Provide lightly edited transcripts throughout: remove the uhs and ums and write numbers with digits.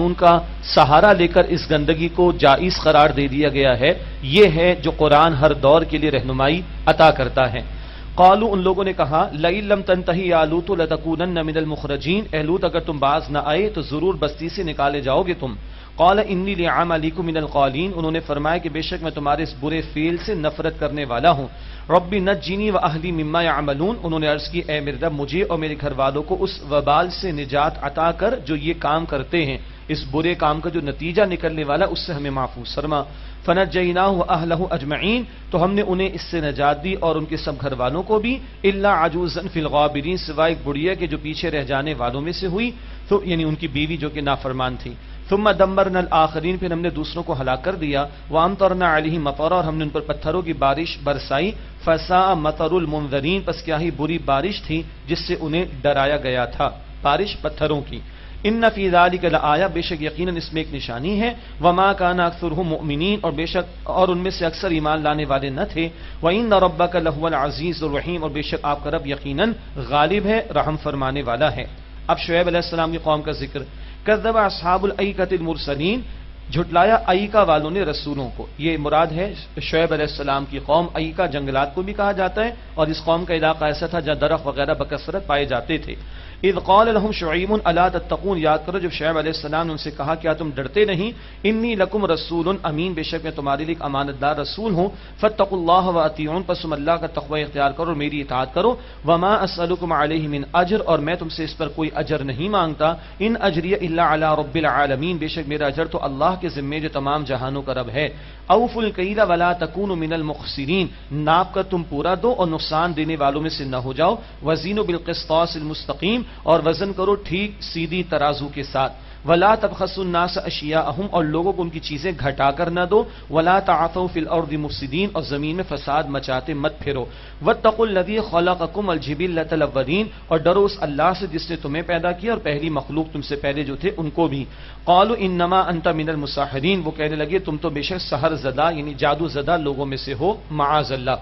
قانون کا سہارا لے کر اس گندگی کو جائز قرار دے دیا گیا ہے، یہ ہے جو قرآن ہر دور کے لیے رہنمائی عطا کرتا ہے۔ قالوا ان لوگوں نے کہا لئن لم تنتہی یا لوط لتکونن من المخرجین، اے لوط اگر تم باز نہ آئے تو ضرور بستی سے نکالے جاؤ گے تم۔ قال انی لعملکم من القالین، انہوں نے فرمایا کہ بے شک میں تمہارے اس برے فعل سے نفرت کرنے والا ہوں۔ رب نجنی واہلی مما یعملون، انہوں نے عرض کی اے میرے رب مجھے اور میرے گھر والوں کو اس وبال سے نجات عطا کر جو یہ کام کرتے ہیں، اس برے کام کا جو نتیجہ نکلنے والا اس سے ہمیں محفوظ فرما۔ فنجیناہ واہلہ اجمعین، تو ہم نے انہیں اس سے نجات دی اور ان کے سب گھر والوں کو بھی، الا عجوزا فی الغابرین، سوائے ایک بڑھیا کے جو پیچھے رہ جانے والوں میں سے ہوئی، تو یعنی ان کی بیوی جو کہ نافرمان تھی۔ ثم دمرنا الآخرین، پھر ہم نے دوسروں کو ہلاک کر دیا۔ وامطرنا علیہم مطرا، اور ہم نے ان پر پتھروں کی بارش برسائی۔ فساء مطر المنذرین، پس کیا ہی بری بارش تھی جس سے انہیں ڈرایا گیا تھا، بارش پتھروں کی۔ ان فی ذلک لآیہ، بے شک یقیناً اس میں ایک نشانی ہے۔ وما کان اکثرهم مؤمنین، اور بے شک اور ان میں سے اکثر ایمان لانے والے نہ تھے۔ وان ربک لہو العزیز الرحیم، اور بے شک آپ کا رب یقیناً غالب ہے، رحم فرمانے والا ہے۔ اب شعیب علیہ السلام کی قوم کا ذکر۔ کذب اصحاب الایکۃ المرسلین، جھٹلایا ایکا والوں نے رسولوں کو، یہ مراد ہے شعیب علیہ السلام کی قوم۔ ایکا جنگلات کو بھی کہا جاتا ہے، اور اس قوم کا علاقہ ایسا تھا جہاں درخت وغیرہ بکثرت پائے جاتے تھے۔ اذ قال لهم شعیب الا تتقون، یاد کرو جب شعیب علیہ السلام نے ان سے کہا کیا تم ڈرتے نہیں؟ انی لکم رسول امین، بے شک میں تمہارے لیے ایک امانت دار رسول ہوں۔ فاتقوا اللہ واطیعون، پس تم اللہ کا تقوی اختیار کرو اور میری اطاعت کرو۔ وما اسألکم علیہ من اجر، اور میں تم سے اس پر کوئی اجر نہیں مانگتا۔ ان اجری الا علی رب العالمین، بے شک میرا اجر تو اللہ کے ذمے جو تمام جہانوں کا رب ہے۔ اوفوا الکیل ولا تکونوا من المخسرین، ناپ کر تم پورا دو اور نقصان دینے والوں میں سے نہ ہو جاؤ۔ وزینوا بالقسطاس المستقیم، اور وزن کرو ٹھیک سیدھی ترازو کے ساتھ۔ ولا تبخسوا الناس اشیاءهم، اور لوگوں کو ان کی چیزیں گھٹا کر نہ دو۔ ولا تعثوا فی الارض مفسدین، اور زمین میں فساد مچاتے مت پھرو۔ واتقوا الذی خلقکم والجبلۃ الاولین، اور ڈرو اس اللہ سے جس نے تمہیں پیدا کیا اور پہلی مخلوق تم سے پہلے جو تھے ان کو بھی۔ قالوا انما انت من المسحرین، وہ کہنے لگے تم تو بے شک سحر زدہ یعنی جادو زدہ لوگوں میں سے ہو، معاذ اللہ۔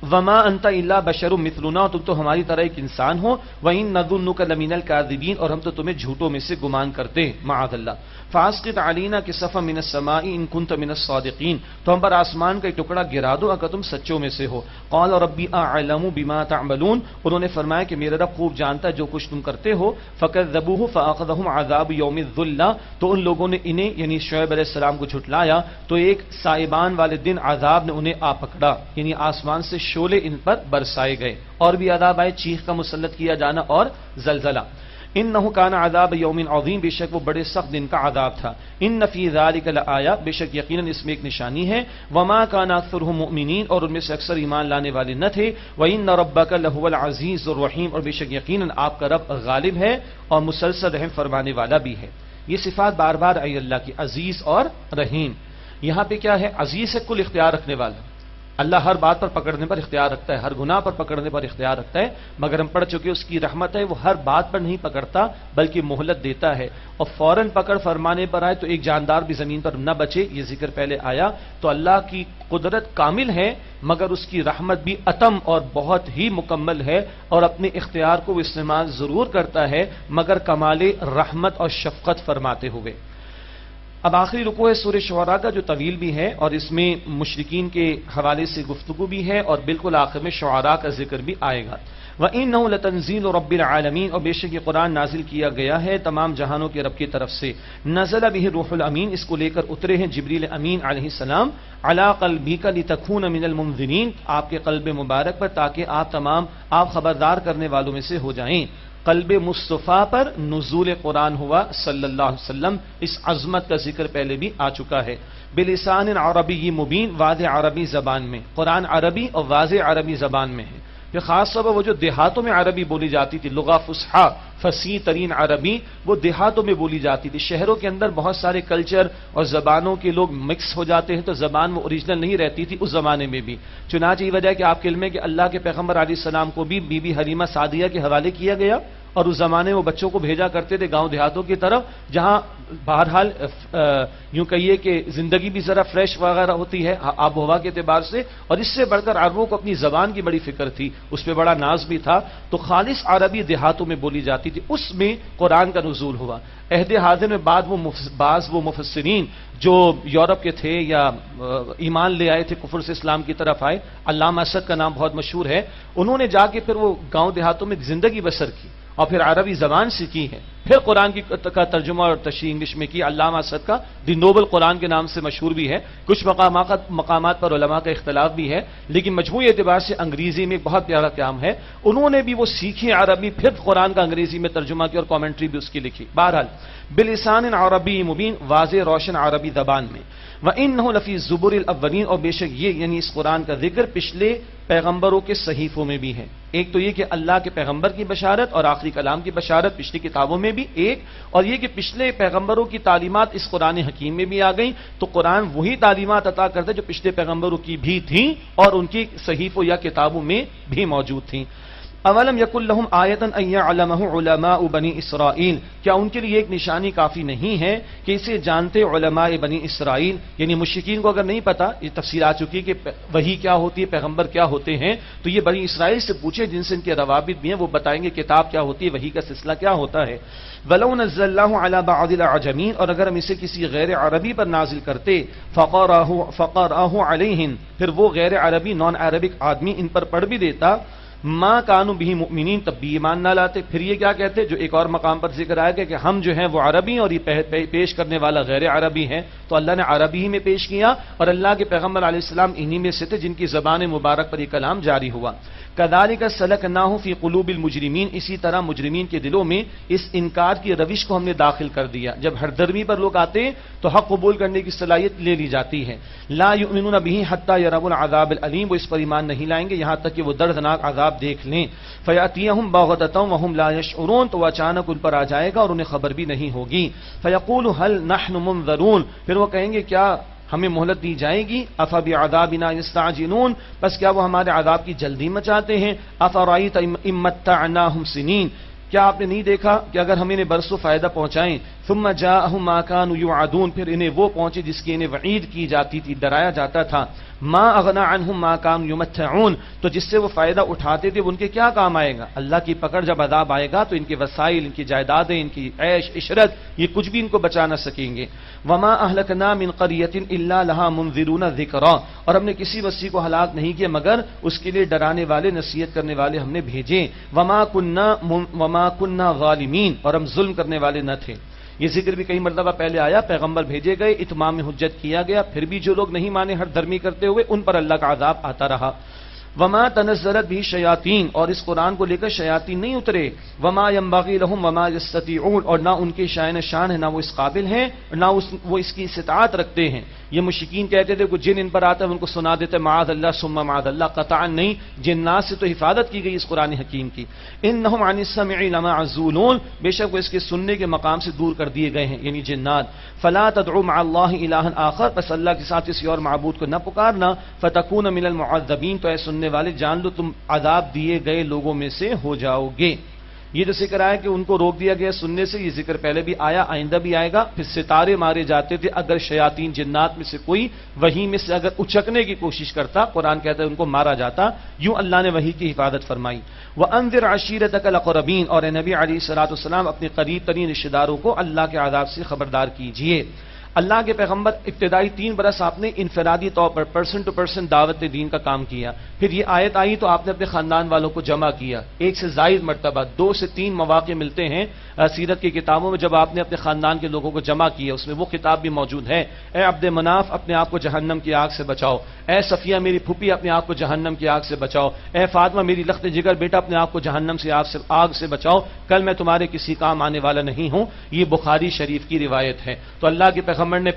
وما انت الا بشر مثلنا، تم تو ہماری طرح ایک انسان ہو۔ وان نظنک لمن الکاذبین، اور ہم تو تمہیں جھوٹوں میں سے گمان کرتے ہیں، معاذ اللہ۔ فاسقط علینا کسفا من السماء ان کنت من الصادقین، تو ہم پر آسمان کا ایک ٹکڑا گرا دو اگر تم سچوں میں سے ہو۔ قال ربی اعلم بما تعملون، انہوں نے فرمایا کہ میرا رب خوب جانتا ہے جو کچھ تم کرتے ہو۔ فکذبوه فاخذهم عذاب یوم الذلہ، تو ان لوگوں نے انہیں یعنی شعیب علیہ السلام کو جھٹلایا تو ایک سائبان والے دن عذاب نے انہیں آ پکڑا، یعنی آسمان سے شعلے ان پر برسائے گئے، اور بھی عذاب آئے، چیخ کا مسلط کیا جانا اور زلزلہ۔ انہ کان عذاب یوم عظیم، بے شک وہ بڑے سخت دن کا عذاب تھا۔ ان فی ذلک لآیہ، بے شک یقیناً اس میں ایک نشانی ہے۔ وما کان اکثرهم مؤمنین، اور ان میں سے اکثر ایمان لانے والے نہ تھے۔ وان ربک لہو العزیز الرحیم، اور بے شک یقیناً آپ کا رب غالب ہے اور مسلسل رحم فرمانے والا بھی ہے۔ یہ صفات بار بار آئی اللہ کی، عزیز اور رحیم۔ یہاں پہ کیا ہے؟ عزیز ہے کل اختیار رکھنے والا، اللہ ہر بات پر پکڑنے پر اختیار رکھتا ہے، ہر گناہ پر پکڑنے پر اختیار رکھتا ہے، مگر ہم پڑھ چکے اس کی رحمت ہے، وہ ہر بات پر نہیں پکڑتا بلکہ مہلت دیتا ہے، اور فوراً پکڑ فرمانے پر آئے تو ایک جاندار بھی زمین پر نہ بچے، یہ ذکر پہلے آیا۔ تو اللہ کی قدرت کامل ہے مگر اس کی رحمت بھی اتم اور بہت ہی مکمل ہے، اور اپنے اختیار کو وہ استعمال ضرور کرتا ہے مگر کمال رحمت اور شفقت فرماتے ہوئے۔ اب آخری رکوع ہے سورہ شعراء کا جو طویل بھی ہے، اور اس میں مشرکین کے حوالے سے گفتگو بھی ہے، اور بالکل آخر میں شعراء کا ذکر بھی آئے گا۔ وَإِنَّهُ لَتَنزِيلُ رَبِّ الْعَالَمِينَ، اور بے شک یہ قرآن نازل کیا گیا ہے تمام جہانوں کے رب کی طرف سے۔ نزل به الروح الامین، اس کو لے کر اترے ہیں جبریل امین علیہ السلام، علی قلبک لتکون من المنذرین، آپ کے قلب مبارک پر تاکہ آپ خبردار کرنے والوں میں سے ہو جائیں۔ قلب مصطفیٰ پر نزول قرآن ہوا صلی اللہ علیہ وسلم، اس عظمت کا ذکر پہلے بھی آ چکا ہے۔ بلسان عربی مبین، واضح عربی زبان میں، قرآن عربی اور واضح عربی زبان میں ہے۔ پھر خاص طور پر وہ جو دیہاتوں میں عربی بولی جاتی تھی، لغہ فصحیٰ فصیح ترین عربی، وہ دیہاتوں میں بولی جاتی تھی۔ شہروں کے اندر بہت سارے کلچر اور زبانوں کے لوگ مکس ہو جاتے ہیں تو زبان وہ اوریجنل نہیں رہتی تھی اس زمانے میں بھی۔ چنانچہ یہ وجہ ہے کہ آپ کے علم ہے کہ اللہ کے پیغمبر علیہ السلام کو بھی بی بی حلیمہ سعدیہ کے حوالے کیا گیا، اور اس زمانے میں وہ بچوں کو بھیجا کرتے تھے گاؤں دیہاتوں کی طرف، جہاں بہرحال یوں کہیے کہ زندگی بھی ذرا فریش وغیرہ ہوتی ہے آب و ہوا کے اعتبار سے، اور اس سے بڑھ کر عربوں کو اپنی زبان کی بڑی فکر تھی، اس پہ بڑا ناز بھی تھا، تو خالص عربی دیہاتوں میں بولی جاتی تھی، اس میں قرآن کا نزول ہوا۔ عہد حاضر میں بعض وہ مفسرین جو یورپ کے تھے یا ایمان لے آئے تھے، کفر سے اسلام کی طرف آئے، علامہ اسد کا نام بہت مشہور ہے، انہوں نے جا کے پھر وہ گاؤں دیہاتوں میں زندگی بسر کی اور پھر عربی زبان سیکھی ہے، پھر قرآن کا ترجمہ اور تشریح انگلش میں کی۔ علامہ اسد کا دی نوبل قرآن کے نام سے مشہور بھی ہے، کچھ مقامات پر علماء کا اختلاف بھی ہے، لیکن مجموعی اعتبار سے انگریزی میں بہت پیارا کام ہے، انہوں نے بھی وہ سیکھی عربی، پھر قرآن کا انگریزی میں ترجمہ کیا اور کامنٹری بھی اس کی لکھی۔ بہرحال بلسان عربی مبین، واضح روشن عربی زبان میں۔ وَإِنَّهُ لَفِي الزُّبُرِ الْأَوَّلِينَ، اور بے شک یہ یعنی اس قرآن کا ذکر پچھلے پیغمبروں کے صحیفوں میں بھی ہے۔ ایک تو یہ کہ اللہ کے پیغمبر کی بشارت اور آخری کلام کی بشارت پچھلی کتابوں میں بھی ایک، اور یہ کہ پچھلے پیغمبروں کی تعلیمات اس قرآن حکیم میں بھی آ گئیں، تو قرآن وہی تعلیمات عطا کرتا ہے جو پچھلے پیغمبروں کی بھی تھیں اور ان کی صحیفوں یا کتابوں میں بھی موجود تھیں۔ اولم یکن لہم آیۃ ان یعلمہ علماء بنی اسرائیل، کیا ان کے لیے ایک نشانی کافی نہیں ہے کہ اسے جانتے علماء بنی اسرائیل، یعنی مشرکین کو اگر نہیں پتا، یہ تفصیل آ چکی ہے کہ وحی کیا ہوتی ہے، پیغمبر کیا ہوتے ہیں، تو یہ بنی اسرائیل سے پوچھے جن سے ان کے روابط بھی ہیں، وہ بتائیں گے کتاب کیا ہوتی ہے، وحی کا سلسلہ کیا ہوتا ہے۔ وَلَوْ نَزَّلْنَاهُ عَلَى بَعْضِ الْأَعْجَمِينَ، اور اگر ہم اسے کسی غیر عربی پر نازل کرتے، فَقَرَأَهُ عَلَيْهِمْ، پھر وہ غیر عربی نان عربک آدمی ان پر پڑھ بھی دیتا، ما کانوا بھی مؤمنین، تب بھی ایمان نہ لاتے۔ پھر یہ کیا کہتے، جو ایک اور مقام پر ذکر آیا کہ ہم جو ہیں وہ عربی اور یہ پیش کرنے والا غیر عربی ہے، تو اللہ نے عربی ہی میں پیش کیا، اور اللہ کے پیغمبر علیہ السلام انہی میں سے تھے جن کی زبان مبارک پر یہ کلام جاری ہوا۔ کذالک سلکناہ فی قلوب المجرمین، اسی طرح مجرمین کے دلوں میں اس انکار کی روش کو ہم نے داخل کر دیا۔ جب ہر درمی پر لوگ آتے ہیں تو حق قبول کرنے کی صلاحیت لے لی جاتی ہے۔ لا یؤمنون بہ حتی یروا العذاب العلیم، وہ اس پر ایمان نہیں لائیں گے یہاں تک کہ وہ دردناک عذاب دیکھ لیں۔ فیاتیہم بغتۃ وہم لا یشعرون، تو اچانک ان پر آ جائے گا اور انہیں خبر بھی نہیں ہوگی۔ فیقول هل نحن منذرون، پھر وہ کہیں گے کیا ہمیں مہلت دی جائے گی؟ افبعذابنا یستعجلون، بس کیا وہ ہمارے عذاب کی جلدی مچاتے ہیں؟ افرأیت ان متعناہم سنین، کیا آپ نے نہیں دیکھا کہ اگر ہم انہیں برسوں فائدہ پہنچائیں، ثم جاءہم ما كانوا یوعدون، پھر انہیں وہ پہنچے جس کی انہیں وعید کی جاتی تھی، ڈرایا جاتا تھا، ما اغنى عنہم ما كانوا یمتعون، تو جس سے وہ فائدہ اٹھاتے تھے ان کے کیا کام آئے گا؟ اللہ کی پکڑ جب عذاب آئے گا تو ان کے وسائل، ان کی جائیدادیں، ان کی عیش عشرت، یہ کچھ بھی ان کو بچا نہ سکیں گے۔ وما اہلکنا من قریۃ الا لها منذرون ذکرا، اور ہم نے کسی بستی کو ہلاک نہیں کیا مگر اس کے لیے ڈرانے والے، نصیحت کرنے والے ہم نے بھیجے۔ وما كنا ظالمین، اور ہم ظلم کرنے والے نہ تھے۔ یہ ذکر بھی کئی مرتبہ پہلے آیا، پیغمبر بھیجے گئے، اتمام حجت کیا گیا، پھر بھی جو لوگ نہیں مانے ہر دھرمی کرتے ہوئے، ان پر اللہ کا عذاب آتا رہا۔ وما تنزلت بھی شیاطین، اور اس قرآن کو لے کر شیاطین نہیں اترے۔ وما ينبغي لهم وما يستطيعون، اور نہ ان کے شائن شان ہے، نہ وہ اس قابل ہیں، نہ وہ اس کی استطاعت رکھتے ہیں۔ یہ مشرکین کہتے تھے کہ جن ان پر آتا ہے ان کو سنا دیتے معاذ اللہ ثم معاذ اللہ، قطعا نہیں، جنات سے تو حفاظت کی گئی اس قرآن حکیم کی۔ انہم عن السمع لمعزولون، بے شک وہ اس کے سننے کے مقام سے دور کر دیے گئے ہیں، یعنی جنات۔ فلا تدعوا مع اللہ الہا آخر، بس اللہ کے ساتھ کسی اور معبود کو نہ پکارنا، فتکون من المعذبین، تو اے سننے والے جان لو تم عذاب دیے گئے لوگوں میں سے ہو جاؤ گے۔ یہ جو ذکر آیا کہ ان کو روک دیا گیا سننے سے، یہ ذکر پہلے بھی آیا، آئندہ بھی آئے گا۔ پھر ستارے مارے جاتے تھے، اگر شیاطین جنات میں سے کوئی وحی میں سے اگر اچکنے کی کوشش کرتا، قرآن کہتا ہے ان کو مارا جاتا، یوں اللہ نے وحی کی حفاظت فرمائی۔ وَأَنذِرْ عَشِيرَتَكَ الْأَقْرَبِينَ، اور اے نبی علیہ الصلوۃ والسلام اپنے قریب ترین رشتہ داروں کو اللہ کے عذاب سے خبردار کیجیے۔ اللہ کے پیغمبر ابتدائی 3 برس آپ نے انفرادی طور پر پرسن ٹو پرسن دعوت دین کا کام کیا، پھر یہ آیت آئی تو آپ نے اپنے خاندان والوں کو جمع کیا، 1 سے زائد مرتبہ، 2 سے 3 مواقع ملتے ہیں سیرت کی کتابوں میں جب آپ نے اپنے خاندان کے لوگوں کو جمع کیا، اس میں وہ کتاب بھی موجود ہے۔ اے عبد مناف، اپنے آپ کو جہنم کی آگ سے بچاؤ، اے صفیہ میری پھوپھی، اپنے آپ کو جہنم کی آگ سے بچاؤ، اے فاطمہ میری لخت جگر بیٹا، اپنے آپ کو جہنم سے آگ سے بچاؤ، کل میں تمہارے کسی کام آنے والا نہیں ہوں۔ یہ بخاری شریف کی روایت ہے۔ تو اللہ کے پیغمبر نے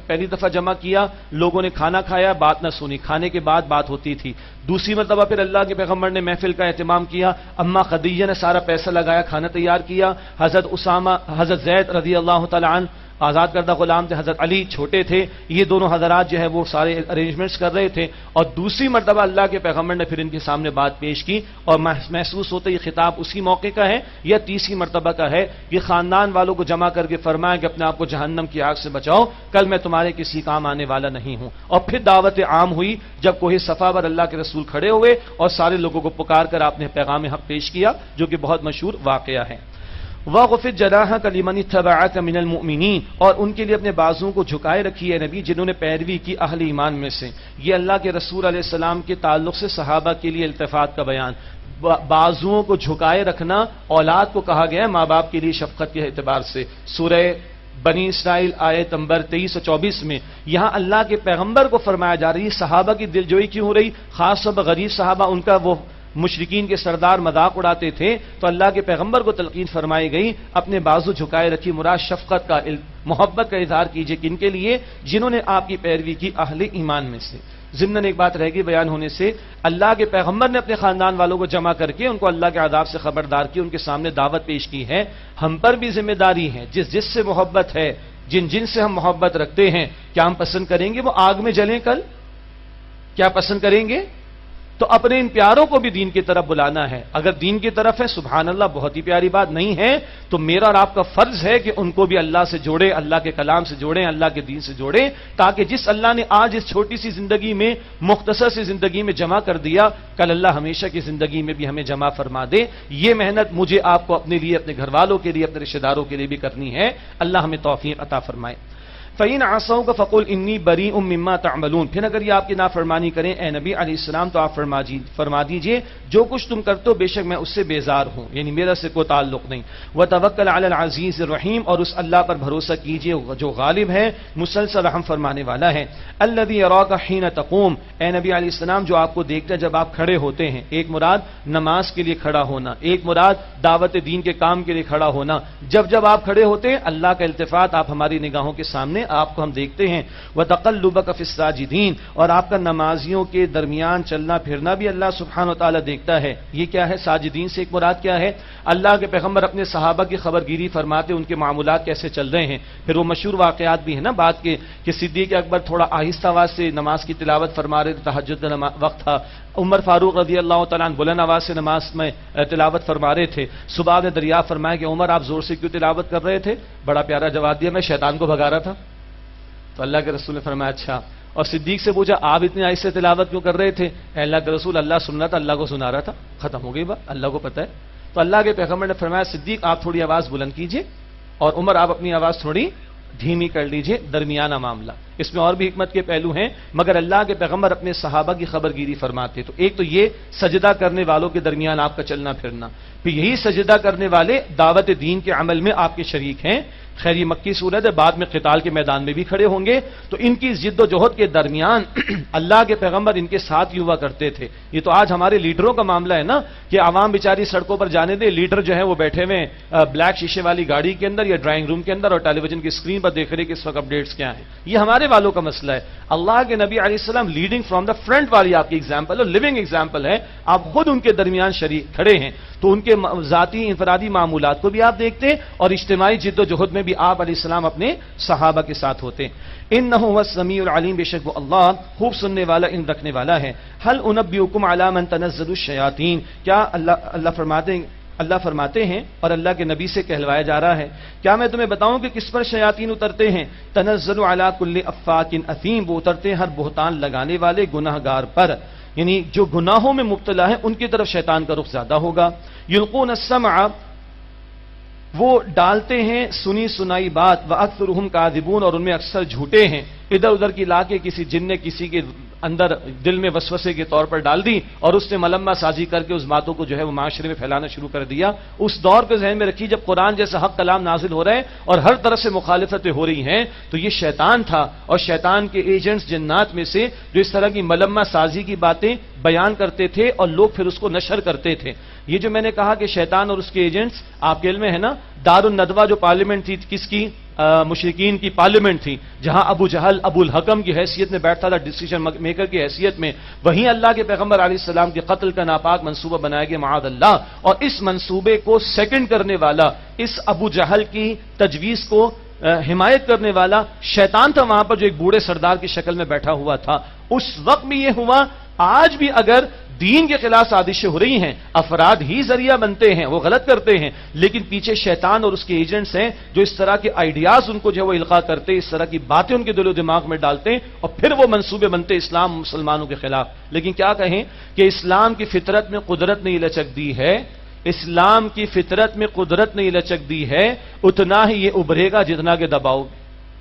پہلی دفعہ جمع کیا، لوگوں نے کھانا کھایا، بات نہ سنی، کھانے کے بعد بات ہوتی تھی۔ دوسری مرتبہ پھر اللہ کے پیغمبر نے محفل کا اہتمام کیا، اماں خدیجہ نے سارا پیسہ لگایا، کھانا تیار کیا، حضرت اسامہ، حضرت زید رضی اللہ تعالی عنہ آزاد کردہ غلام تھے، حضرت علی چھوٹے تھے، یہ دونوں حضرات جو ہے وہ سارے ارینجمنٹس کر رہے تھے، اور دوسری مرتبہ اللہ کے پیغمبر نے پھر ان کے سامنے بات پیش کی، اور محسوس ہوتا ہے یہ خطاب اسی موقع کا ہے یا تیسری مرتبہ کا ہے. یہ خاندان والوں کو جمع کر کے فرمایا کہ اپنے آپ کو جہنم کی آگ سے بچاؤ، کل میں تمہارے کسی کام آنے والا نہیں ہوں. اور پھر دعوت عام ہوئی جب کوہ صفا پر اللہ کے رسول کھڑے ہوئے اور سارے لوگوں کو پکار کر آپ نے پیغام حق پیش کیا، جو کہ بہت مشہور واقعہ ہے. وَغْفِضْ جَنَاحَكَ لِمَنِ اتَّبَعَكَ مِنَ الْمُؤْمِنِينَ، اور ان کے لیے اپنے بازوؤں کو جھکائے رکھی ہے نبی جنہوں نے پیروی کی اہل ایمان میں سے. یہ اللہ کے رسول علیہ السلام کے تعلق سے صحابہ کے لیے التفات کا بیان. بازوؤں کو جھکائے رکھنا اولاد کو کہا گیا ہے ماں باپ کے لیے شفقت کے اعتبار سے. سورہ بنی اسرائیل آیت نمبر 23 اور 24 میں یہاں اللہ کے پیغمبر کو فرمایا جا رہی ہے صحابہ کی دلجوئی کیوں ہو رہی، خاص طور پر غریب صحابہ، ان کا وہ مشرکین کے سردار مذاق اڑاتے تھے، تو اللہ کے پیغمبر کو تلقین فرمائی گئی اپنے بازو جھکائے رکھی، مراد شفقت کا، محبت کا اظہار کیجئے کن کے لیے، جنہوں نے آپ کی پیروی کی اہل ایمان میں سے. ضمن ایک بات رہ گئی بیان ہونے سے، اللہ کے پیغمبر نے اپنے خاندان والوں کو جمع کر کے ان کو اللہ کے عذاب سے خبردار کی، ان کے سامنے دعوت پیش کی ہے. ہم پر بھی ذمہ داری ہے، جس سے محبت ہے، جن سے ہم محبت رکھتے ہیں، کیا ہم پسند کریں گے وہ آگ میں جلیں کل؟ کیا پسند کریں گے؟ تو اپنے ان پیاروں کو بھی دین کی طرف بلانا ہے. اگر دین کی طرف ہے سبحان اللہ، بہت ہی پیاری بات، نہیں ہے تو میرا اور آپ کا فرض ہے کہ ان کو بھی اللہ سے جوڑے، اللہ کے کلام سے جوڑیں، اللہ کے دین سے جوڑیں، تاکہ جس اللہ نے آج اس چھوٹی سی زندگی میں، مختصر سی زندگی میں جمع کر دیا، کل اللہ ہمیشہ کی زندگی میں بھی ہمیں جمع فرما دے. یہ محنت مجھے آپ کو اپنے لیے، اپنے گھر والوں کے لیے، اپنے رشتہ داروں کے لیے بھی کرنی ہے. اللہ ہمیں توفیق عطا فرمائے. فَإِنْ عَصَوْكَ فَقُلْ إِنِّي بَرِيءٌ مِّمَّا تَعْمَلُونَ، پھر اگر یہ آپ کی نافرمانی کریں اے نبی علیہ السلام تو آپ فرما دیجئے جو کچھ تم کرتے ہو بے شک میں اس سے بیزار ہوں، یعنی میرا سے کوئی تعلق نہیں. وَتَوَكَّلْ عَلَى الْعَزِيزِ الرَّحِيمِ، اور اس اللہ پر بھروسہ کیجئے جو غالب ہے، مسلسل رحم فرمانے والا ہے. الَّذِي يَرَاكَ حِينَ تَقُومُ، اے نبی علیہ السلام جو آپ کو دیکھتا ہے جب آپ کھڑے ہوتے ہیں. ایک مراد نماز کے لیے کھڑا ہونا، ایک مراد دعوت دین کے کام کے لیے کھڑا ہونا. جب آپ کھڑے ہوتے ہیں اللہ کا التفات آپ ہماری نگاہوں کے سامنے، آپ کو ہم دیکھتے ہیں. وَتَقَلُّبَكَ فِي السَّاجِدِينَ، اور آپ کا نمازیوں کے درمیان چلنا پھرنا بھی اللہ سبحانہ و تعالیٰ دیکھتا ہے. یہ کیا ہے؟ ساجدین سے ایک مراد کیا ہے؟ اللہ کے پیغمبر اپنے صحابہ کی خبرگیری فرماتے ان کے معاملات کیسے چل رہے ہیں. پھر وہ مشہور واقعات بھی ہیں نا بات کے کہ صدیق اکبر تھوڑا آہستہ آواز سے نماز کی تلاوت فرما رہے تھے، تہجد کا وقت تھا. عمر فاروق رضی اللہ تعالیٰ عنہ بلند آواز سے نماز میں تلاوت فرما رہے تھے. صبح نے دریافت فرمایا کہ عمر آپ زور سے کیوں تلاوت کر رہے تھے؟ بڑا پیارا جواب دیا، میں شیطان کو بھگا رہا تھا. تو اللہ کے رسول نے فرمایا اچھا. اور صدیق سے پوچھا آپ اتنی آہستہ تلاوت کیوں کر رہے تھے؟ اے اللہ کے رسول اللہ سن رہا تھا، اللہ کو سنا رہا تھا. ختم ہو گئی بات، اللہ کو پتہ ہے. تو اللہ کے پیغمبر نے فرمایا صدیق آپ تھوڑی آواز بلند کیجئے، اور عمر آپ اپنی آواز تھوڑی دھیمی کر لیجئے، درمیانہ معاملہ. اس میں اور بھی حکمت کے پہلو ہیں، مگر اللہ کے پیغمبر اپنے صحابہ کی خبرگیری فرماتے. تو ایک تو یہ سجدہ کرنے والوں کے درمیان آپ کا چلنا پھرنا، پھر یہی سجدہ کرنے والے دعوت دین کے عمل میں آپ کے شریک ہیں. خیر یہ مکی صورت ہے، بعد میں قتال کے میدان میں بھی کھڑے ہوں گے. تو ان کی جد و جہد کے درمیان اللہ کے پیغمبر ان کے ساتھ ہی ہوا کرتے تھے. یہ تو آج ہمارے لیڈروں کا معاملہ ہے نا کہ عوام بیچاری سڑکوں پر جانے دے، لیڈر جو ہے وہ بیٹھے ہوئے بلیک شیشے والی گاڑی کے اندر یا ڈرائنگ روم کے اندر اور ٹیلی ویژن کی اسکرین پر دیکھ رہے کہ اس وقت اپڈیٹس کیا ہیں. یہ ہمارے والوں کا مسئلہ ہے. اللہ کے نبی علیہ السلام لیڈنگ فرام دا فرنٹ والی آپ کی ایگزامپل ہے، لیونگ ایگزامپل ہے. آپ خود ان کے درمیان شریک کھڑے ہیں، تو ان کے ذاتی انفرادی معمولات کو بھی آپ دیکھتے ہیں اور اجتماعی جد و جہد میں بھی آپ علیہ السلام اپنے صحابہ کے ساتھ ہوتے ہیں. انہ هو السمیع العلیم، بے شک وہ اللہ خوب سننے والا، علم رکھنے والا ہے. هل انبئکم علی من تنزل الشیاطین، کیا اللہ فرماتے ہیں اور اللہ کے نبی سے کہلوایا جا رہا ہے کیا میں تمہیں بتاؤں کہ کس پر شیاطین اترتے ہیں؟ تنزل علی کل افاک اثیم، وہ اترتے ہیں ہر بہتان لگانے والے گناہ گار پر، یعنی جو گناہوں میں مبتلا ہے ان کی طرف شیطان کا رخ زیادہ ہوگا. یلقون السمع، وہ ڈالتے ہیں سنی سنائی بات، وَأَكْثَرُهُمْ كَاذِبُونَ، اور ان میں اکثر جھوٹے ہیں. ادھر ادھر کی لا کے کسی جن نے کسی کے اندر دل میں وسوسے کے طور پر ڈال دی اور اس نے ملمہ سازی کر کے اس باتوں کو جو ہے وہ معاشرے میں پھیلانا شروع کر دیا. اس دور کو ذہن میں رکھی جب قرآن جیسا حق کلام نازل ہو رہا ہے اور ہر طرف سے مخالفتیں ہو رہی ہیں، تو یہ شیطان تھا اور شیطان کے ایجنٹس جنات میں سے جو اس طرح کی ملمہ سازی کی باتیں بیان کرتے تھے اور لوگ پھر اس کو نشر کرتے تھے. یہ جو میں نے کہا کہ شیطان اور اس کے ایجنٹس، آپ کے علم میں ہے نا دار الندوہ جو پارلیمنٹ تھی کس کی؟ مشرکین کی پارلیمنٹ تھی، جہاں ابو جہل ابو الحکم کی حیثیت میں بیٹھتا تھا، ڈیسیژن میکر کی حیثیت میں. وہیں اللہ کے پیغمبر علیہ السلام کے قتل کا ناپاک منصوبہ بنایا گیا معاذ اللہ، اور اس منصوبے کو سیکنڈ کرنے والا، اس ابو جہل کی تجویز کو حمایت کرنے والا شیطان تھا وہاں پر، جو ایک بوڑھے سردار کی شکل میں بیٹھا ہوا تھا. اس وقت بھی یہ ہوا. آج بھی اگر دین کے خلاف سازشیں ہو رہی ہیں، افراد ہی ذریعہ بنتے ہیں، وہ غلط کرتے ہیں، لیکن پیچھے شیطان اور اس کے ایجنٹس ہیں جو اس طرح کے آئیڈیاز ان کو جو ہے وہ القاء کرتے، اس طرح کی باتیں ان کے دل و دماغ میں ڈالتے ہیں، اور پھر وہ منصوبے بنتے اسلام مسلمانوں کے خلاف. لیکن کیا کہیں کہ اسلام کی فطرت میں قدرت نہیں لچک دی ہے، اسلام کی فطرت میں قدرت نہیں لچک دی ہے، اتنا ہی یہ ابھرے گا جتنا کہ دباؤ.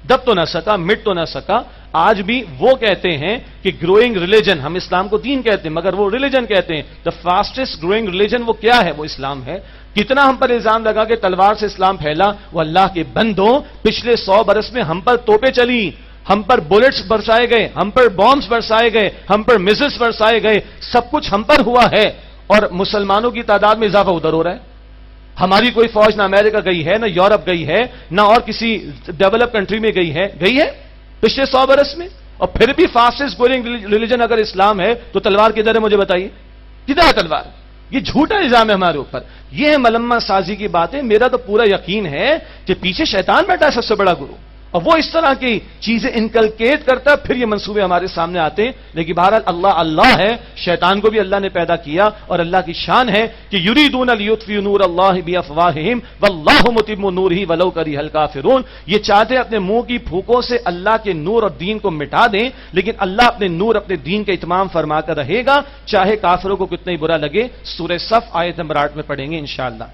دب تو نہ سکا، مٹ تو نہ سکا. آج بھی وہ کہتے ہیں کہ گروئنگ ریلیجن، ہم اسلام کو دین کہتے ہیں مگر وہ ریلیجن کہتے ہیں. دا فاسٹسٹ گروئنگ ریلیجن وہ کیا ہے؟ وہ اسلام ہے. کتنا ہم پر الزام لگا کہ تلوار سے اسلام پھیلا، وہ اللہ کے بندوں پچھلے 100 برس میں ہم پر توپیں چلی، ہم پر بلٹس برسائے گئے، ہم پر بامبس برسائے گئے، ہم پر میزلس برسائے گئے، سب کچھ ہم پر ہوا ہے، اور مسلمانوں کی تعداد میں اضافہ ادھر ہو رہا ہے. ہماری کوئی فوج نہ امریکہ گئی ہے، نہ یورپ گئی ہے، نہ اور کسی ڈیولپ کنٹری میں گئی ہے پچھلے 100 برس میں. اور پھر بھی فاسٹسٹ گروئنگ ریلیجن اگر اسلام ہے تو تلوار کدھر ہے؟ مجھے بتائیے کدھر ہے تلوار؟ یہ جھوٹا الزام ہے ہمارے اوپر. یہ ہے ملمہ سازی کی باتیں. میرا تو پورا یقین ہے کہ پیچھے شیطان بیٹھا ہے سب سے بڑا گرو، اور وہ اس طرح کی چیزیں انکلکیٹ کرتا ہے، پھر یہ منصوبے ہمارے سامنے آتے ہیں. لیکن بہرحال اللہ اللہ ہے، شیطان کو بھی اللہ نے پیدا کیا، اور اللہ کی شان ہے کہ یریدون لیطفئوا نور اللہ بافواہہم واللہ متم نورہ ولو کرہ الکافرون. یہ چاہتے ہیں اپنے منہ کی پھوکوں سے اللہ کے نور اور دین کو مٹا دیں، لیکن اللہ اپنے نور اپنے دین کا اتمام فرما کر رہے گا، چاہے کافروں کو کتنا ہی برا لگے. سورہ صف آیت نمبر 8 میں پڑھیں گے انشاءاللہ.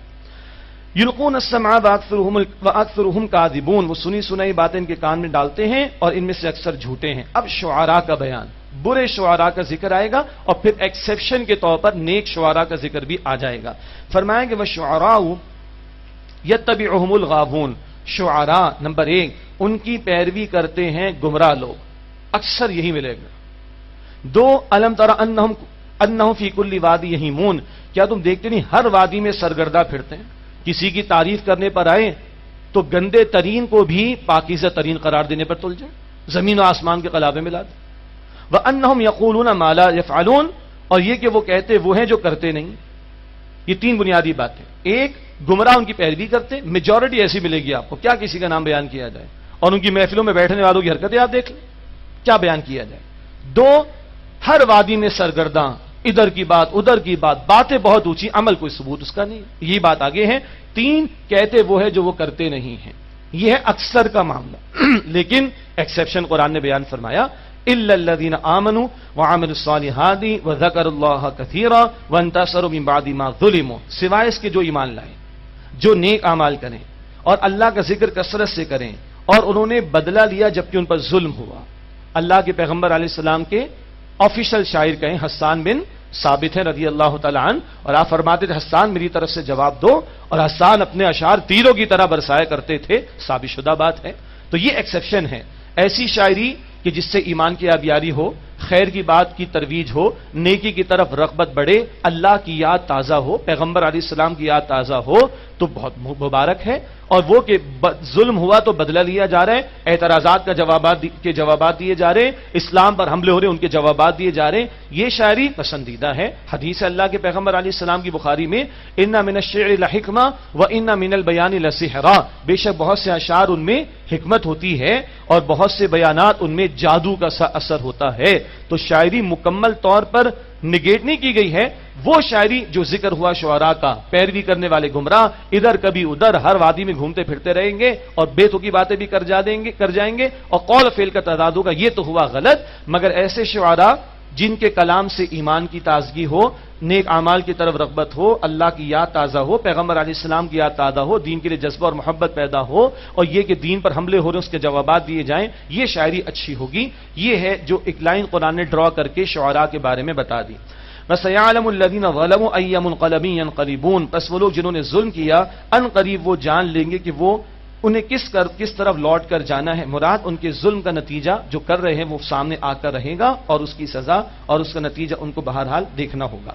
یلقون السمع واکثرهم کاذبون، وہ سنی سنائی باتیں ان کے کان میں ڈالتے ہیں اور ان میں سے اکثر جھوٹے ہیں. اب شعراء کا بیان، برے شعراء کا ذکر آئے گا، اور پھر ایکسیپشن کے طور پر نیک شعراء کا ذکر بھی آ جائے گا. فرمائیں کہ وشعراء یتبعهم الغاوون، شعراء نمبر 1 ان کی پیروی کرتے ہیں گمراہ لوگ، اکثر یہی ملے گا. 2 الم تر انہم فی کل وادی یہیمون، کیا تم دیکھتے نہیں ہر وادی میں سرگردہ پھرتے ہیں. کسی کی تعریف کرنے پر آئے تو گندے ترین کو بھی پاکیزہ ترین قرار دینے پر تل جائے، زمین و آسمان کے قلابے ملا دیں. وَأَنَّهُمْ يَقُولُونَ مَا لَا يَفْعَلُونَ، اور یہ کہ وہ کہتے وہ ہیں جو کرتے نہیں. یہ 3 بنیادی باتیں. ایک، گمراہ ان کی پیروی کرتے، میجورٹی ایسی ملے گی آپ کو، کیا کسی کا نام بیان کیا جائے، اور ان کی محفلوں میں بیٹھنے والوں کی حرکتیں آپ دیکھ لیں، کیا بیان کیا جائے. 2، ہر وادی میں سرگرداں، ادھر کی بات ادھر کی بات، باتیں بہت اونچی، عمل کوئی ثبوت اس کا نہیں. یہ بات آگے ہے. 3، کہتے وہ ہے جو وہ کرتے نہیں ہیں. یہ ہے اکثر کا معاملہ. لیکن ایکسیپشن قرآن نے بیان فرمایا، الا الذين آمنوا وعملوا الصالحات وذكروا الله كثيرا وانتصروا من بعد ما ظلموا، سوائے اس کے جو ایمان لائے، جو نیک اعمال کریں اور اللہ کا ذکر کثرت سے کریں، اور انہوں نے بدلہ لیا جبکہ ان پر ظلم ہوا. اللہ کے پیغمبر علیہ السلام کے آفیشل شاعر کہیں حسان بن ثابت ہیں رضی اللہ تعالیٰ عنہ، اور آپ فرماتے تھے حسان میری طرف سے جواب دو، اور حسان اپنے اشعار تیروں کی طرح برسایا کرتے تھے. ثابت شدہ بات ہے. تو یہ ایکسیپشن ہے. ایسی شاعری کہ جس سے ایمان کی آبیاری ہو، خیر کی بات کی ترویج ہو، نیکی کی طرف رغبت بڑھے، اللہ کی یاد تازہ ہو، پیغمبر علیہ السلام کی یاد تازہ ہو، تو بہت مبارک ہے. اور وہ کہ ظلم ہوا تو بدلہ لیا جا رہا ہے، اعتراضات کے جوابات دیے جا رہے ہیں، اسلام پر حملے ہو رہے ہیں ان کے جوابات دیے جا رہے ہیں، یہ شاعری پسندیدہ ہے. حدیث اللہ کے پیغمبر علیہ السلام کی بخاری میں، ان من الشعر لحکمہ وان من البیان لسحرا، بے شک بہت سے اشعار ان میں حکمت ہوتی ہے اور بہت سے بیانات ان میں جادو کا سا اثر ہوتا ہے. تو شاعری مکمل طور پر نگیٹ نہیں کی گئی ہے. وہ شاعری جو ذکر ہوا شعراء کا، پیروی کرنے والے گمراہ ادھر کبھی ادھر ہر وادی میں گھومتے پھرتے رہیں گے اور بے تکی باتیں بھی کر جائیں گے اور قول فعل کا تعداد ہوگا. یہ تو ہوا غلط. مگر ایسے شعراء جن کے کلام سے ایمان کی تازگی ہو، نیک اعمال کی طرف رغبت ہو، اللہ کی یاد تازہ ہو، پیغمبر علیہ السلام کی یاد تازہ ہو، دین کے لیے جذبہ اور محبت پیدا ہو، اور یہ کہ دین پر حملے ہو رہے ہیں اس کے جوابات دیے جائیں، یہ شاعری اچھی ہوگی. یہ ہے جو ایک لائن قرآن نے ڈرا کر کے شعراء کے بارے میں بتا دی. وَسَيَعْلَمُ الَّذِينَ ظَلَمُوا أَيَّ مُنْقَلَبٍ يَنْقَلِبُونَ، پس وہ لوگ جنہوں نے ظلم کیا ان قریب وہ جان لیں گے کہ وہ انہیں کس طرف لوٹ کر جانا ہے. مراد ان کے ظلم کا نتیجہ جو کر رہے ہیں وہ سامنے آ کر رہے گا، اور اس کی سزا اور اس کا نتیجہ ان کو بہرحال دیکھنا ہوگا.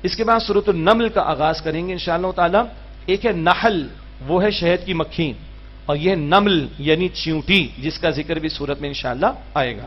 اس کے بعد سورۃ النمل کا آغاز کریں گے انشاءاللہ تعالی. ایک ہے نحل، وہ ہے شہد کی مکھی، اور یہ نمل یعنی چیونٹی، جس کا ذکر بھی سورت میں انشاءاللہ آئے گا.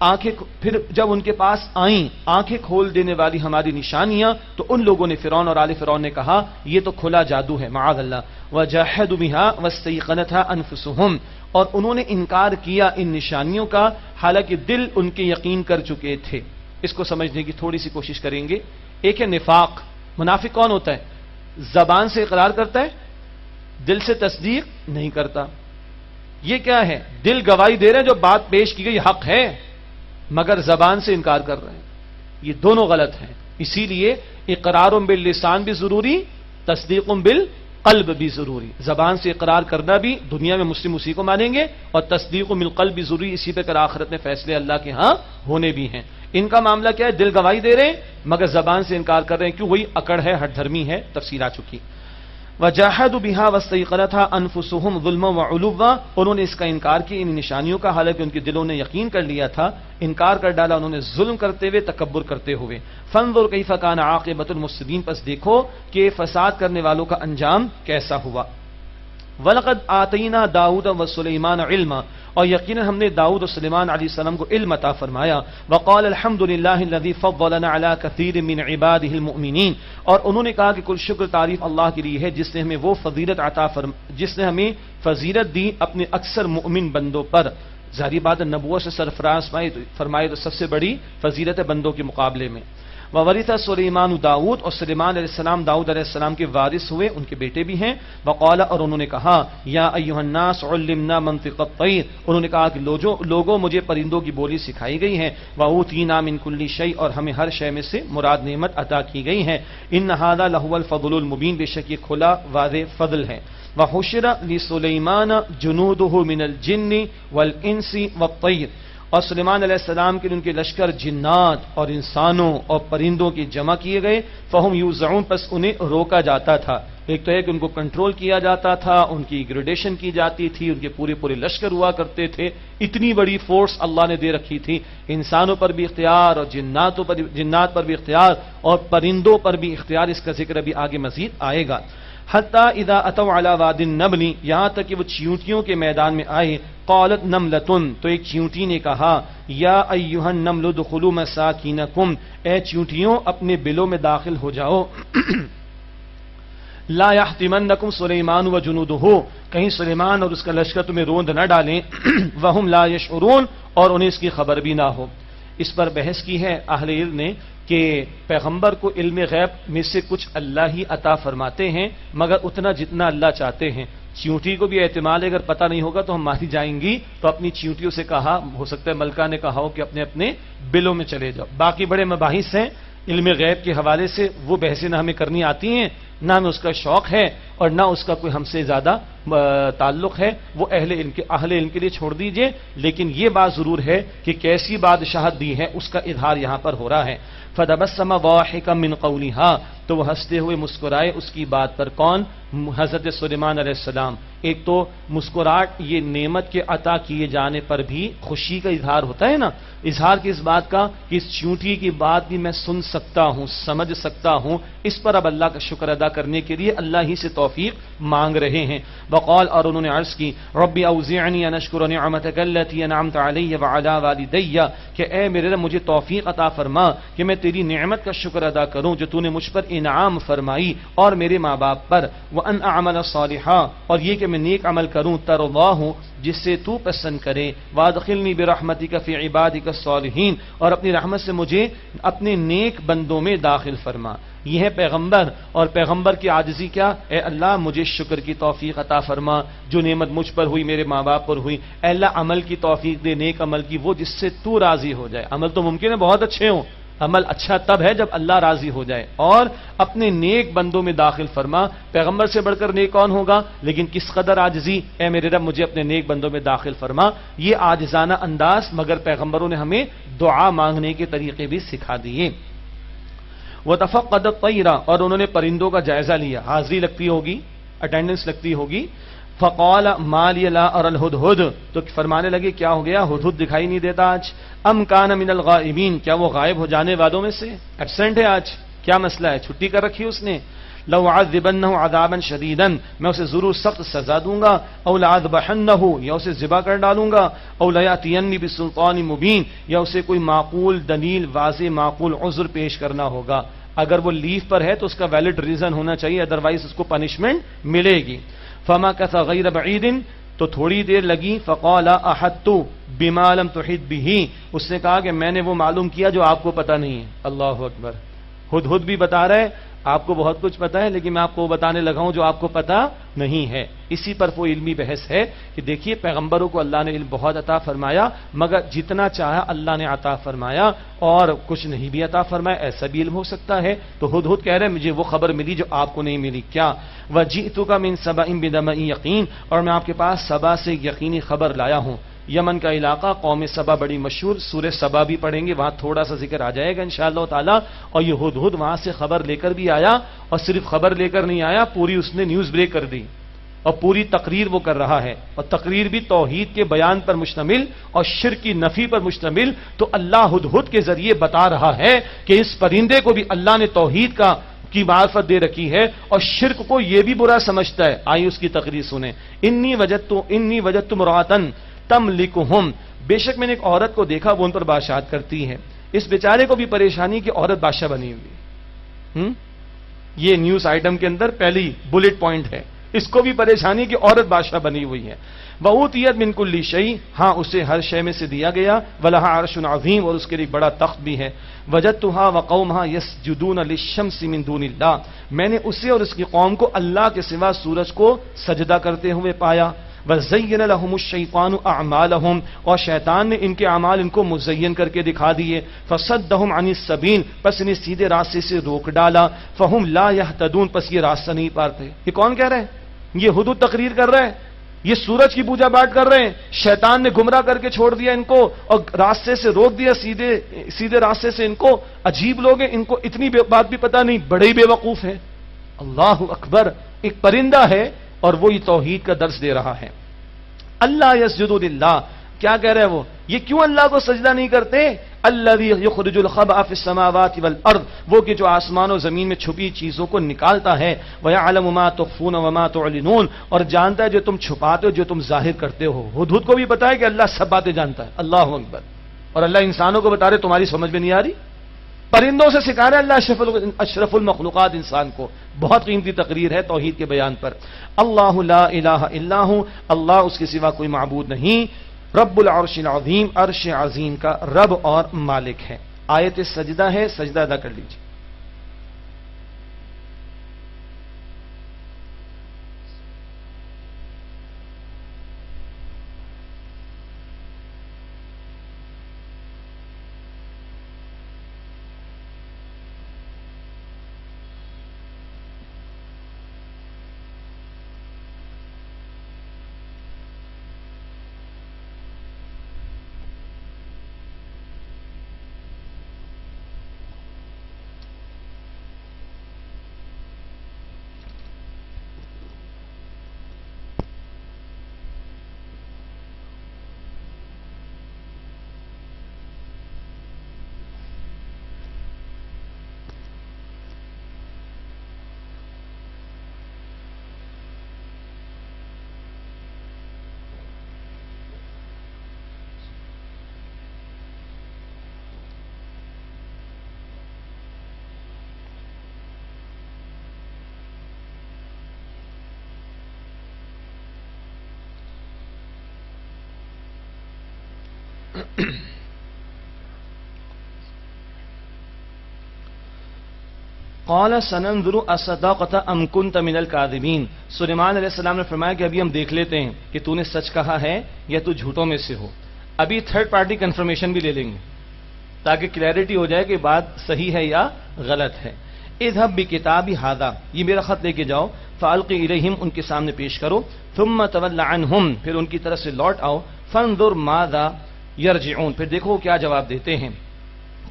آنکھیں پھر جب ان کے پاس آئیں آنکھیں کھول دینے والی ہماری نشانیاں تو ان لوگوں نے فرعون اور آل فرعون نے کہا یہ تو کھلا جادو ہے معاذ اللہ وجاحدوا بها واستيقنتها انفسهم اور انہوں نے انکار کیا ان نشانیوں کا حالانکہ دل ان کے یقین کر چکے تھے. اس کو سمجھنے کی تھوڑی سی کوشش کریں گے. ایک ہے نفاق. منافق کون ہوتا ہے؟ زبان سے اقرار کرتا ہے دل سے تصدیق نہیں کرتا. یہ کیا ہے؟ دل گواہی دے رہے ہیں جو بات پیش کی گئی حق ہے مگر زبان سے انکار کر رہے ہیں. یہ دونوں غلط ہیں. اسی لیے اقرار باللسان بھی ضروری تصدیق بالقلب بھی ضروری. زبان سے اقرار کرنا بھی دنیا میں مسلم اسی کو مانیں گے اور تصدیق بالقلب بھی ضروری. اسی پہ کر آخرت میں فیصلے اللہ کے ہاں ہونے بھی ہیں. ان کا معاملہ کیا ہے؟ دل گواہی دے رہے ہیں مگر زبان سے انکار کر رہے ہیں. کیوں؟ وہی اکڑ ہے ہٹ دھرمی ہے. تفسیر آ چکی. وجاحدوا بها واستيقنتها انفسهم ظلما وعلوا انہوں نے اس کا انکار کیا ان نشانیوں کا حالانکہ ان کے دلوں نے یقین کر لیا تھا. انکار کر ڈالا انہوں نے ظلم کرتے ہوئے تکبر کرتے ہوئے. فانظر كيف كان عاقبة المفسدين پس دیکھو کہ فساد کرنے والوں کا انجام کیسا ہوا. وَلَقَدْ آتَيْنَا دَاوُودَ وَسُلَيْمَانَ عِلْمًا اور یقیناً ہم نے داؤد اور سلیمان علیہ السلام کو علم عطا فرمایا. وقال الحمد للہ الذی فضلنا علی کثیر من عباده المؤمنین اور انہوں نے کہا کہ کل شکر تعریف اللہ کے لیے ہے جس نے ہمیں وہ فضیلت جس نے ہمیں فضیلت دی اپنے اکثر مؤمن بندوں پر. ظاہری بات ہے نبوت سے سرفراز فرمائے تو سب سے بڑی فضیلت ہے بندوں کے مقابلے میں. وورث سلیمان داؤد اور سلیمان علیہ السلام داؤد علیہ السلام کے وارث ہوئے ان کے بیٹے بھی ہیں. وقال اور انہوں نے کہا یا ایھا الناس علمنا منطق الطیر انہوں نے کہا کہ لوگوں مجھے پرندوں کی بولی سکھائی گئی ہے. واوتینا من کل شیء اور ہمیں ہر شے میں سے مراد نعمت عطا کی گئی ہے. ان ھذا لہو الفضل المبین بے شک یہ کھلا واضح فضل ہے. وحشر لسلیمان جنوده من الجن والانس والطیر اور سلیمان علیہ السلام کے ان کے لشکر جنات اور انسانوں اور پرندوں کی جمع کیے گئے. فہم یوزعون پس انہیں روکا جاتا تھا. ایک تو ہے کہ ان کو کنٹرول کیا جاتا تھا ان کی گریڈیشن کی جاتی تھی ان کے پورے لشکر ہوا کرتے تھے. اتنی بڑی فورس اللہ نے دے رکھی تھی. انسانوں پر بھی اختیار اور جنات پر بھی اختیار اور پرندوں پر بھی اختیار. اس کا ذکر ابھی آگے مزید آئے گا. حتی اذا اتوا علی واد النمل یہاں تک کہ وہ چیونٹیوں کے میدان میں آئے. قالت نملتن تو ایک چیونٹی نے کہا یا ایھا النمل ادخلوا مساکینکم اے چیونٹیوں اپنے بلوں میں داخل ہو جاؤ. لا یحطمنکم سلیمان وجنودہ کہیں سلیمان اور اس کا لشکر تمہیں روند نہ ڈالیں. وہم لا یشعرون اور انہیں اس کی خبر بھی نہ ہو. اس پر بحث کی ہے اہل علم نے کہ پیغمبر کو علم غیب میں سے کچھ اللہ ہی عطا فرماتے ہیں مگر اتنا جتنا اللہ چاہتے ہیں. چیونٹی کو بھی احتمال ہے اگر پتہ نہیں ہوگا تو ہم ماری جائیں گی تو اپنی چیونٹیوں سے کہا ہو سکتا ہے ملکہ نے کہا ہو کہ اپنے اپنے بلوں میں چلے جاؤ. باقی بڑے مباحث ہیں علم غیب کے حوالے سے وہ بحثیں نہ ہمیں کرنی آتی ہیں نہ ہمیں اس کا شوق ہے اور نہ اس کا کوئی ہم سے زیادہ تعلق ہے. وہ اہل علم کے لیے چھوڑ دیجئے. لیکن یہ بات ضرور ہے کہ کیسی بادشاہت دی ہے اس کا اظہار یہاں پر ہو رہا ہے. فَتَبَسَّمَ ضَاحِكًا مِّن قَوْلِهَا تو وہ ہنستے ہوئے مسکرائے اس کی بات پر. کون؟ حضرت سلیمان علیہ السلام. ایک تو مسکراہٹ یہ نعمت کے عطا کیے جانے پر بھی خوشی کا اظہار ہوتا ہے نا. اظہار کس بات کا کہ اس چیونٹی کی بات بھی میں سن سکتا ہوں سمجھ سکتا ہوں. اس پر اب اللہ کا شکر ادا کرنے کے لیے اللہ ہی سے توفیق مانگ رہے ہیں. وقال اور انہوں نے عرض کی ربی اوزعنی ان اشکر نعمتک التی انعمت علی وعلی والدی کہ اے میرے رب مجھے توفیق عطا فرما کہ میں تیری نعمت کا شکر ادا کروں جو تو نے مجھ پر انعام فرمائی اور میرے ماں باپ پر. وان اعمل صالحا اور یہ کہ میں نیک عمل کروں ترضاہ جس سے تو پسند کرے. وادخلنی برحمتک فی عبادک الصالحین اور اپنی رحمت سے مجھے اپنے نیک بندوں میں داخل فرما. یہ ہے پیغمبر اور پیغمبر کی عاجزی کیا؟ اے اللہ مجھے شکر کی توفیق عطا فرما جو نعمت مجھ پر ہوئی میرے ماں باپ پر ہوئی. اے اللہ عمل کی توفیق دے نیک عمل کی وہ جس سے تو راضی ہو جائے. عمل تو ممکن ہے بہت اچھے ہوں عمل اچھا تب ہے جب اللہ راضی ہو جائے. اور اپنے نیک بندوں میں داخل فرما. پیغمبر سے بڑھ کر نیک کون ہوگا لیکن کس قدر عاجزی. اے میرے رب مجھے اپنے نیک بندوں میں داخل فرما. یہ عاجزانہ انداز مگر پیغمبروں نے ہمیں دعا مانگنے کے طریقے بھی سکھا دیے. وَتَفَقَّدَ الطَّيْرَ اور انہوں نے پرندوں کا جائزہ لیا. حاضری لگتی ہوگی اٹینڈنس لگتی ہوگی. فقال ما لی لا ارى الهدهد تو فرمانے لگے کیا ہو گیا ہدہد دکھائی نہیں دیتا آج. ام کان من الغائبین کیا وہ غائب ہو جانے والوں میں سے ایبسینٹ ہے آج. کیا مسئلہ ہے چھٹی کر رکھی اس نے. لَأُعَذِّبَنَّهُ عَذَابًا شَدِيدًا، میں اسے ضرور سخت سزا دوں گا، او لَأَذْبَحَنَّهُ، یا اسے ذبح کر ڈالوں گا، او لَيَأْتِيَنِّي بِسُلْطَانٍ مُبِينٍ، یا اسے کوئی معقول دلیل واضح معقول عذر پیش کرنا ہوگا۔ اگر وہ لیو پر ہے تو اس کا ویلڈ ریزن ہونا چاہیے، ادروائز اس کو پنشمنٹ ملے گی۔ فَمَكَثَ غَيْرَ بَعِيدٍ، تو تھوڑی دیر لگی، فَقَالَ أَحَطتُ بِمَا لَمْ تُحِطْ بِهِ، اس نے کہا کہ میں نے وہ معلوم کیا جو آپ کو پتہ نہیں ہے۔ اللہ اکبر، ہدہد بھی بتا رہے آپ کو بہت کچھ پتا ہے، لیکن میں آپ کو وہ بتانے لگا ہوں جو آپ کو پتا نہیں ہے۔ اسی پر وہ علمی بحث ہے کہ دیکھیے پیغمبروں کو اللہ نے علم بہت عطا فرمایا، مگر جتنا چاہا اللہ نے عطا فرمایا، اور کچھ نہیں بھی عطا فرمایا، ایسا بھی علم ہو سکتا ہے۔ تو ہدہد کہہ رہے ہیں مجھے وہ خبر ملی جو آپ کو نہیں ملی۔ کیا؟ وَجِئْتُكَ مِنْ سَبَإٍ بِنَبَإٍ یقین، اور میں آپ کے پاس سبا سے یقینی خبر لایا ہوں۔ یمن کا علاقہ، قوم سبا بڑی مشہور، سورہ سبا بھی پڑھیں گے، وہاں تھوڑا سا ذکر آ جائے گا انشاءاللہ تعالی۔ اور یہ ہدہد وہاں سے خبر لے کر بھی آیا، اور صرف خبر لے کر نہیں آیا، پوری اس نے نیوز بریک کر دی، اور پوری تقریر وہ کر رہا ہے، اور تقریر بھی توحید کے بیان پر مشتمل اور شرک کی نفی پر مشتمل۔ تو اللہ ہدہد کے ذریعے بتا رہا ہے کہ اس پرندے کو بھی اللہ نے توحید کی معرفت دے رکھی ہے، اور شرک کو یہ بھی برا سمجھتا ہے۔ آئیے اس کی تقریر سنیں۔ انی وجدت امرأۃ تملکہم، بے شک میں نے ایک عورت کو دیکھا وہ ان پر بادشاہت کرتی ہے۔ اس بیچارے کو بھی پریشانی کہ عورت بادشاہ بنی ہوئی۔ یہ نیوز آئٹم کے اندر پہلی بلٹ پوائنٹ ہے، اس کو بھی پریشانی کہ عورت بادشاہ بنی ہوئی ہے۔ وَأُوتِيَتْ مِنْ كُلِّ شَيْءٍ، ہاں اسے ہر شے میں سے دیا گیا، وَلَهَا عَرْشٌ عَظِيمٌ، اور اس کے لیے بڑا تخت بھی ہے۔ وَجَدتُّهَا وَقَوْمَهَا يَسْجُدُونَ لِلشَّمْسِ مِنْ دُونِ اللَّهِ، میں نے اسے اور اس کی قوم کو اللہ کے سوا سورج کو سجدہ کرتے ہوئے پایا۔ وَزَيَّنَ لَهُمُ الشَّيْطَانُ أَعْمَالَهُم، اور شیطان نے ان کے اعمال ان کو مزین کر کے دکھا دیے۔ فَصَدَّهُمْ عَنِ السَّبِيلِ، پس انہیں سیدھے راستے سے روک ڈالا۔ فَهُمْ لَا يَهْتَدُونَ، پس یہ راستہ نہیں پاتے۔ یہ کون کہہ رہے ہیں؟ یہ ہدہد تقریر کر رہے ہیں، یہ سورج کی پوجا پاٹ کر رہے ہیں۔ شیطان نے گمراہ کر کے چھوڑ دیا ان کو، اور راستے سے روک دیا، سیدھے راستے سے ان کو۔ عجیب لوگ ہیں، ان کو اتنی بات بھی پتہ نہیں، بڑے ہی بے وقوف ہیں۔ اللہ اکبر، ایک پرندہ ہے اور وہ یہ توحید کا درس دے رہا ہے۔ اللہ یسجد للہ، کیا کہہ رہے ہیں وہ؟ یہ کیوں اللہ کو سجدہ نہیں کرتے؟ الذی یخرج الخبء فی السماوات والارض، وہ کہ جو آسمان و زمین میں چھپی چیزوں کو نکالتا ہے۔ ویعلم ما تخفون وما تعلنون، اور جانتا ہے جو تم چھپاتے ہو جو تم ظاہر کرتے ہو۔ ہدہد کو بھی پتا ہے کہ اللہ سب باتیں جانتا ہے۔ اللہ اکبر، اور اللہ انسانوں کو بتا رہے تمہاری سمجھ میں نہیں آ رہی، پرندوں سے سکھا رہے اللہ اشرف المخلوقات انسان کو۔ بہت قیمتی تقریر ہے توحید کے بیان پر۔ اللہ لا الہ الا ہو، اللہ اس کے سوا کوئی معبود نہیں۔ رب العرش العظیم، عرش عظیم کا رب اور مالک ہے۔ آیت سجدہ ہے، سجدہ ادا کر لیجیے۔ قال سننظر اصدقت ام كنت من الكاذبین، سلیمان علیہ السلام نے فرمایا کہ ابھی ہم دیکھ لیتے ہیں کہ تو نے سچ کہا ہے یا تو جھوٹوں میں سے ہو۔ ابھی تھرڈ پارٹی کنفرمیشن بھی لے لیں گے تاکہ کلیئرٹی ہو جائے کہ بات صحیح ہے یا غلط ہے۔ اذهب بکتابی ھذا، یہ میرا خط لے کے جاؤ، فالقی الیہم، ان کے سامنے پیش کرو، ثم تول عنہم، پھر ان کی طرف سے لوٹ آؤ، فانظر ماذا یرجعون، پھر دیکھو کیا جواب دیتے ہیں۔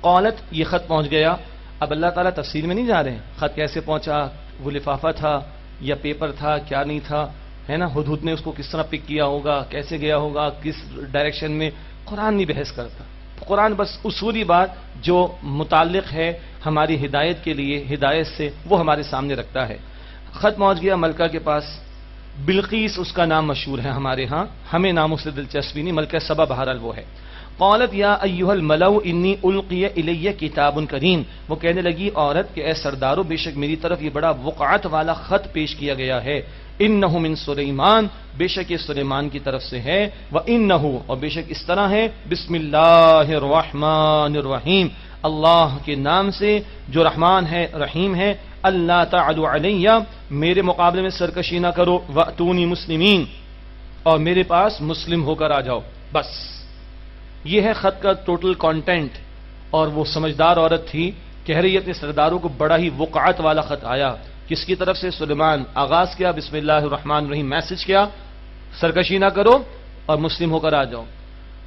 قالت، یہ خط پہنچ گیا۔ اب اللہ تعالیٰ تفصیل میں نہیں جا رہے ہیں، خط کیسے پہنچا، وہ لفافہ تھا یا پیپر تھا، کیا نہیں تھا، ہے نا، ہدہد نے اس کو کس طرح پک کیا ہوگا، کیسے گیا ہوگا، کس ڈائریکشن میں، قرآن نہیں بحث کرتا۔ قرآن بس اصولی بات جو متعلق ہے ہماری ہدایت کے لیے، ہدایت سے، وہ ہمارے سامنے رکھتا ہے۔ خط پہنچ گیا ملکہ کے پاس، بلقیس اس کا نام مشہور ہے ہمارے ہاں، ہمیں ناموں سے دلچسپی نہیں، ملکہ سبا بہرحال وہ ہے۔ قالت یا ایھا الملأ انی القی الی کتاب کریم، وہ کہنے لگی عورت کہ اے سردارو، بے شک میری طرف یہ بڑا وقعت والا خط پیش کیا گیا ہے، انہ من سلیمان، بے شک یہ سلیمان کی طرف سے ہے، وانہ، اور بے شک اس طرح ہے، بسم اللہ الرحمن الرحیم، اللہ کے نام سے جو رحمان ہے رحیم ہے، اللہ تعلوا علیہ، میرے مقابلے میں سرکشی نہ کرو، واتونی مسلمین، اور میرے پاس مسلم ہو کر آ جاؤ، بس یہ ہے خط کا ٹوٹل کانٹینٹ۔ اور وہ سمجھدار عورت تھی، کہہ رہی اپنے سرداروں کو بڑا ہی وقعت والا خط آیا، کس کی طرف سے؟ سلیمان۔ آغاز کیا بسم اللہ الرحمن الرحیم، میسج کیا سرکشی نہ کرو اور مسلم ہو کر آ جاؤ۔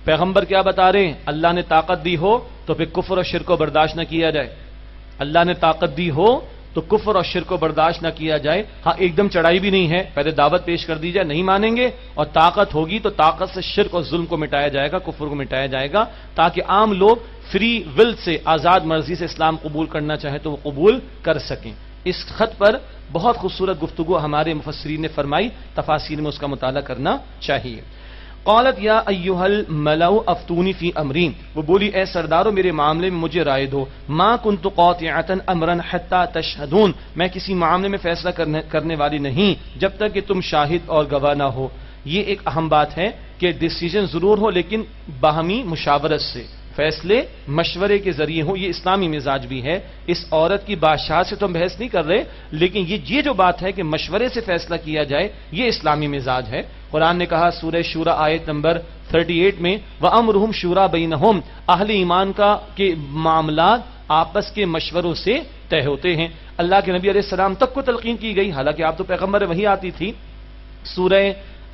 پیغمبر کیا بتا رہے ہیں؟ اللہ نے طاقت دی ہو تو پھر کفر اور شرک کو برداشت نہ کیا جائے، اللہ نے طاقت دی ہو تو کفر اور شرک کو برداشت نہ کیا جائے۔ ہاں ایک دم چڑھائی بھی نہیں ہے، پہلے دعوت پیش کر دی جائے، نہیں مانیں گے، اور طاقت ہوگی تو طاقت سے شرک اور ظلم کو مٹایا جائے گا، کفر کو مٹایا جائے گا، تاکہ عام لوگ فری ول سے، آزاد مرضی سے اسلام قبول کرنا چاہیں تو وہ قبول کر سکیں۔ اس خط پر بہت خوبصورت گفتگو ہمارے مفسرین نے فرمائی، تفاسیر میں اس کا مطالعہ کرنا چاہیے۔ قالت یا ایھا الملأ افتونی فی امری، وہ بولی اے سردارو میرے معاملے میں مجھے رائے دو، ما کنت قاطعۃ امرا حتی تشہدون، میں کسی معاملے میں فیصلہ کرنے والی نہیں جب تک کہ تم شاہد اور گواہ نہ ہو۔ یہ ایک اہم بات ہے کہ ڈیسیجن ضرور ہو لیکن باہمی مشاورت سے، فیصلے مشورے کے ذریعے ہوں، یہ اسلامی مزاج بھی ہے۔ اس عورت کی بادشاہ سے تو ہم بحث نہیں کر رہے، لیکن یہ جو بات ہے کہ مشورے سے فیصلہ کیا جائے، یہ اسلامی مزاج ہے۔ قرآن نے کہا سورہ شورى آیت نمبر 38 میں، وَأَمْرُهُمْ شُورَىٰ بَيْنَهُمْ، اہل ایمان کا کے معاملات آپس کے مشوروں سے طے ہوتے ہیں۔ اللہ کے نبی علیہ السلام تک کو تلقین کی گئی، حالانکہ آپ تو پیغمبر وحی آتی تھی۔ سورہ